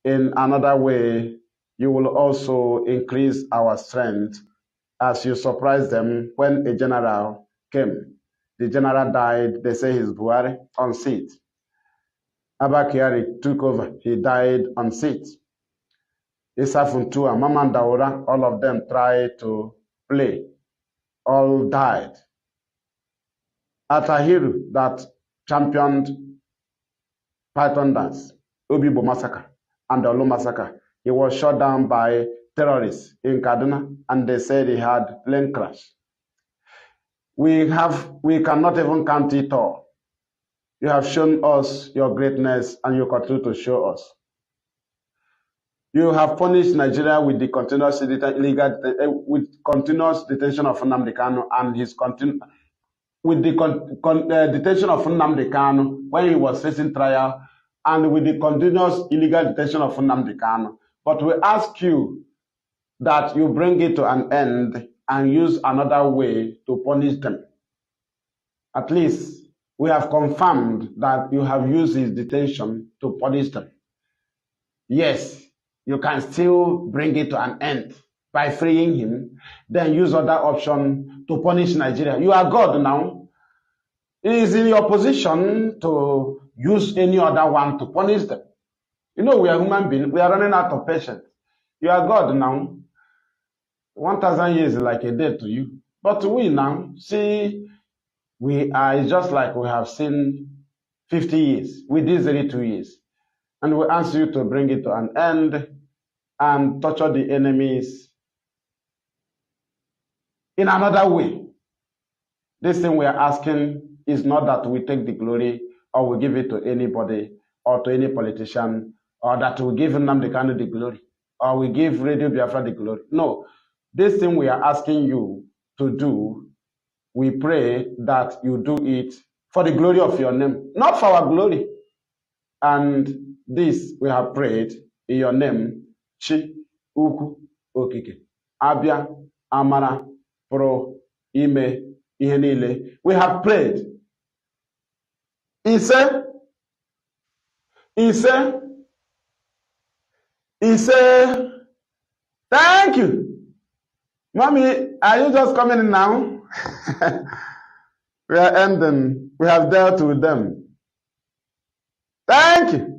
in another way. You will also increase our strength as you surprise them when a general came. The general died, they say he's Buhari, on seat. Abba Kyari took over, he died on seat. Issa Funtua, Mama Daura, all of them tried to play, all died. Atahiru, that championed Python dance, Obibo massacre, and the Olu massacre, he was shot down by terrorists in Kaduna, and they said he had plane crash. We cannot even count it all. You have shown us your greatness, and you continue to show us. You have punished Nigeria with the continuous detention of Nnamdi Kanu, and with the detention of Nnamdi Kanu when he was facing trial, and with the continuous illegal detention of Nnamdi Kanu. But we ask you that you bring it to an end and use another way to punish them. At least we have confirmed that you have used his detention to punish them. Yes, you can still bring it to an end by freeing him, then use other option to punish Nigeria. You are God now. It is in your position to use any other one to punish them. You know, we are human beings. We are running out of patience. You are God now. 1,000 years is like a day to you. But we now, see, we are just like we have seen 50 years with these 32 years. And we ask you to bring it to an end and torture the enemies in another way. This thing we are asking is not that we take the glory or we give it to anybody or to any politician, or that we give Nnamdi Kanu the glory or we give Radio Biafra the glory. No, this thing we are asking you to do, we pray that you do it for the glory of your name, not for our glory. And this we have prayed in your name, Chi Ukwu Okike, Abia Amara Pro Ime Ihe Niile. We have prayed. He said, thank you. Mommy, are you just coming in now? We are ending. We have dealt with them. Thank you.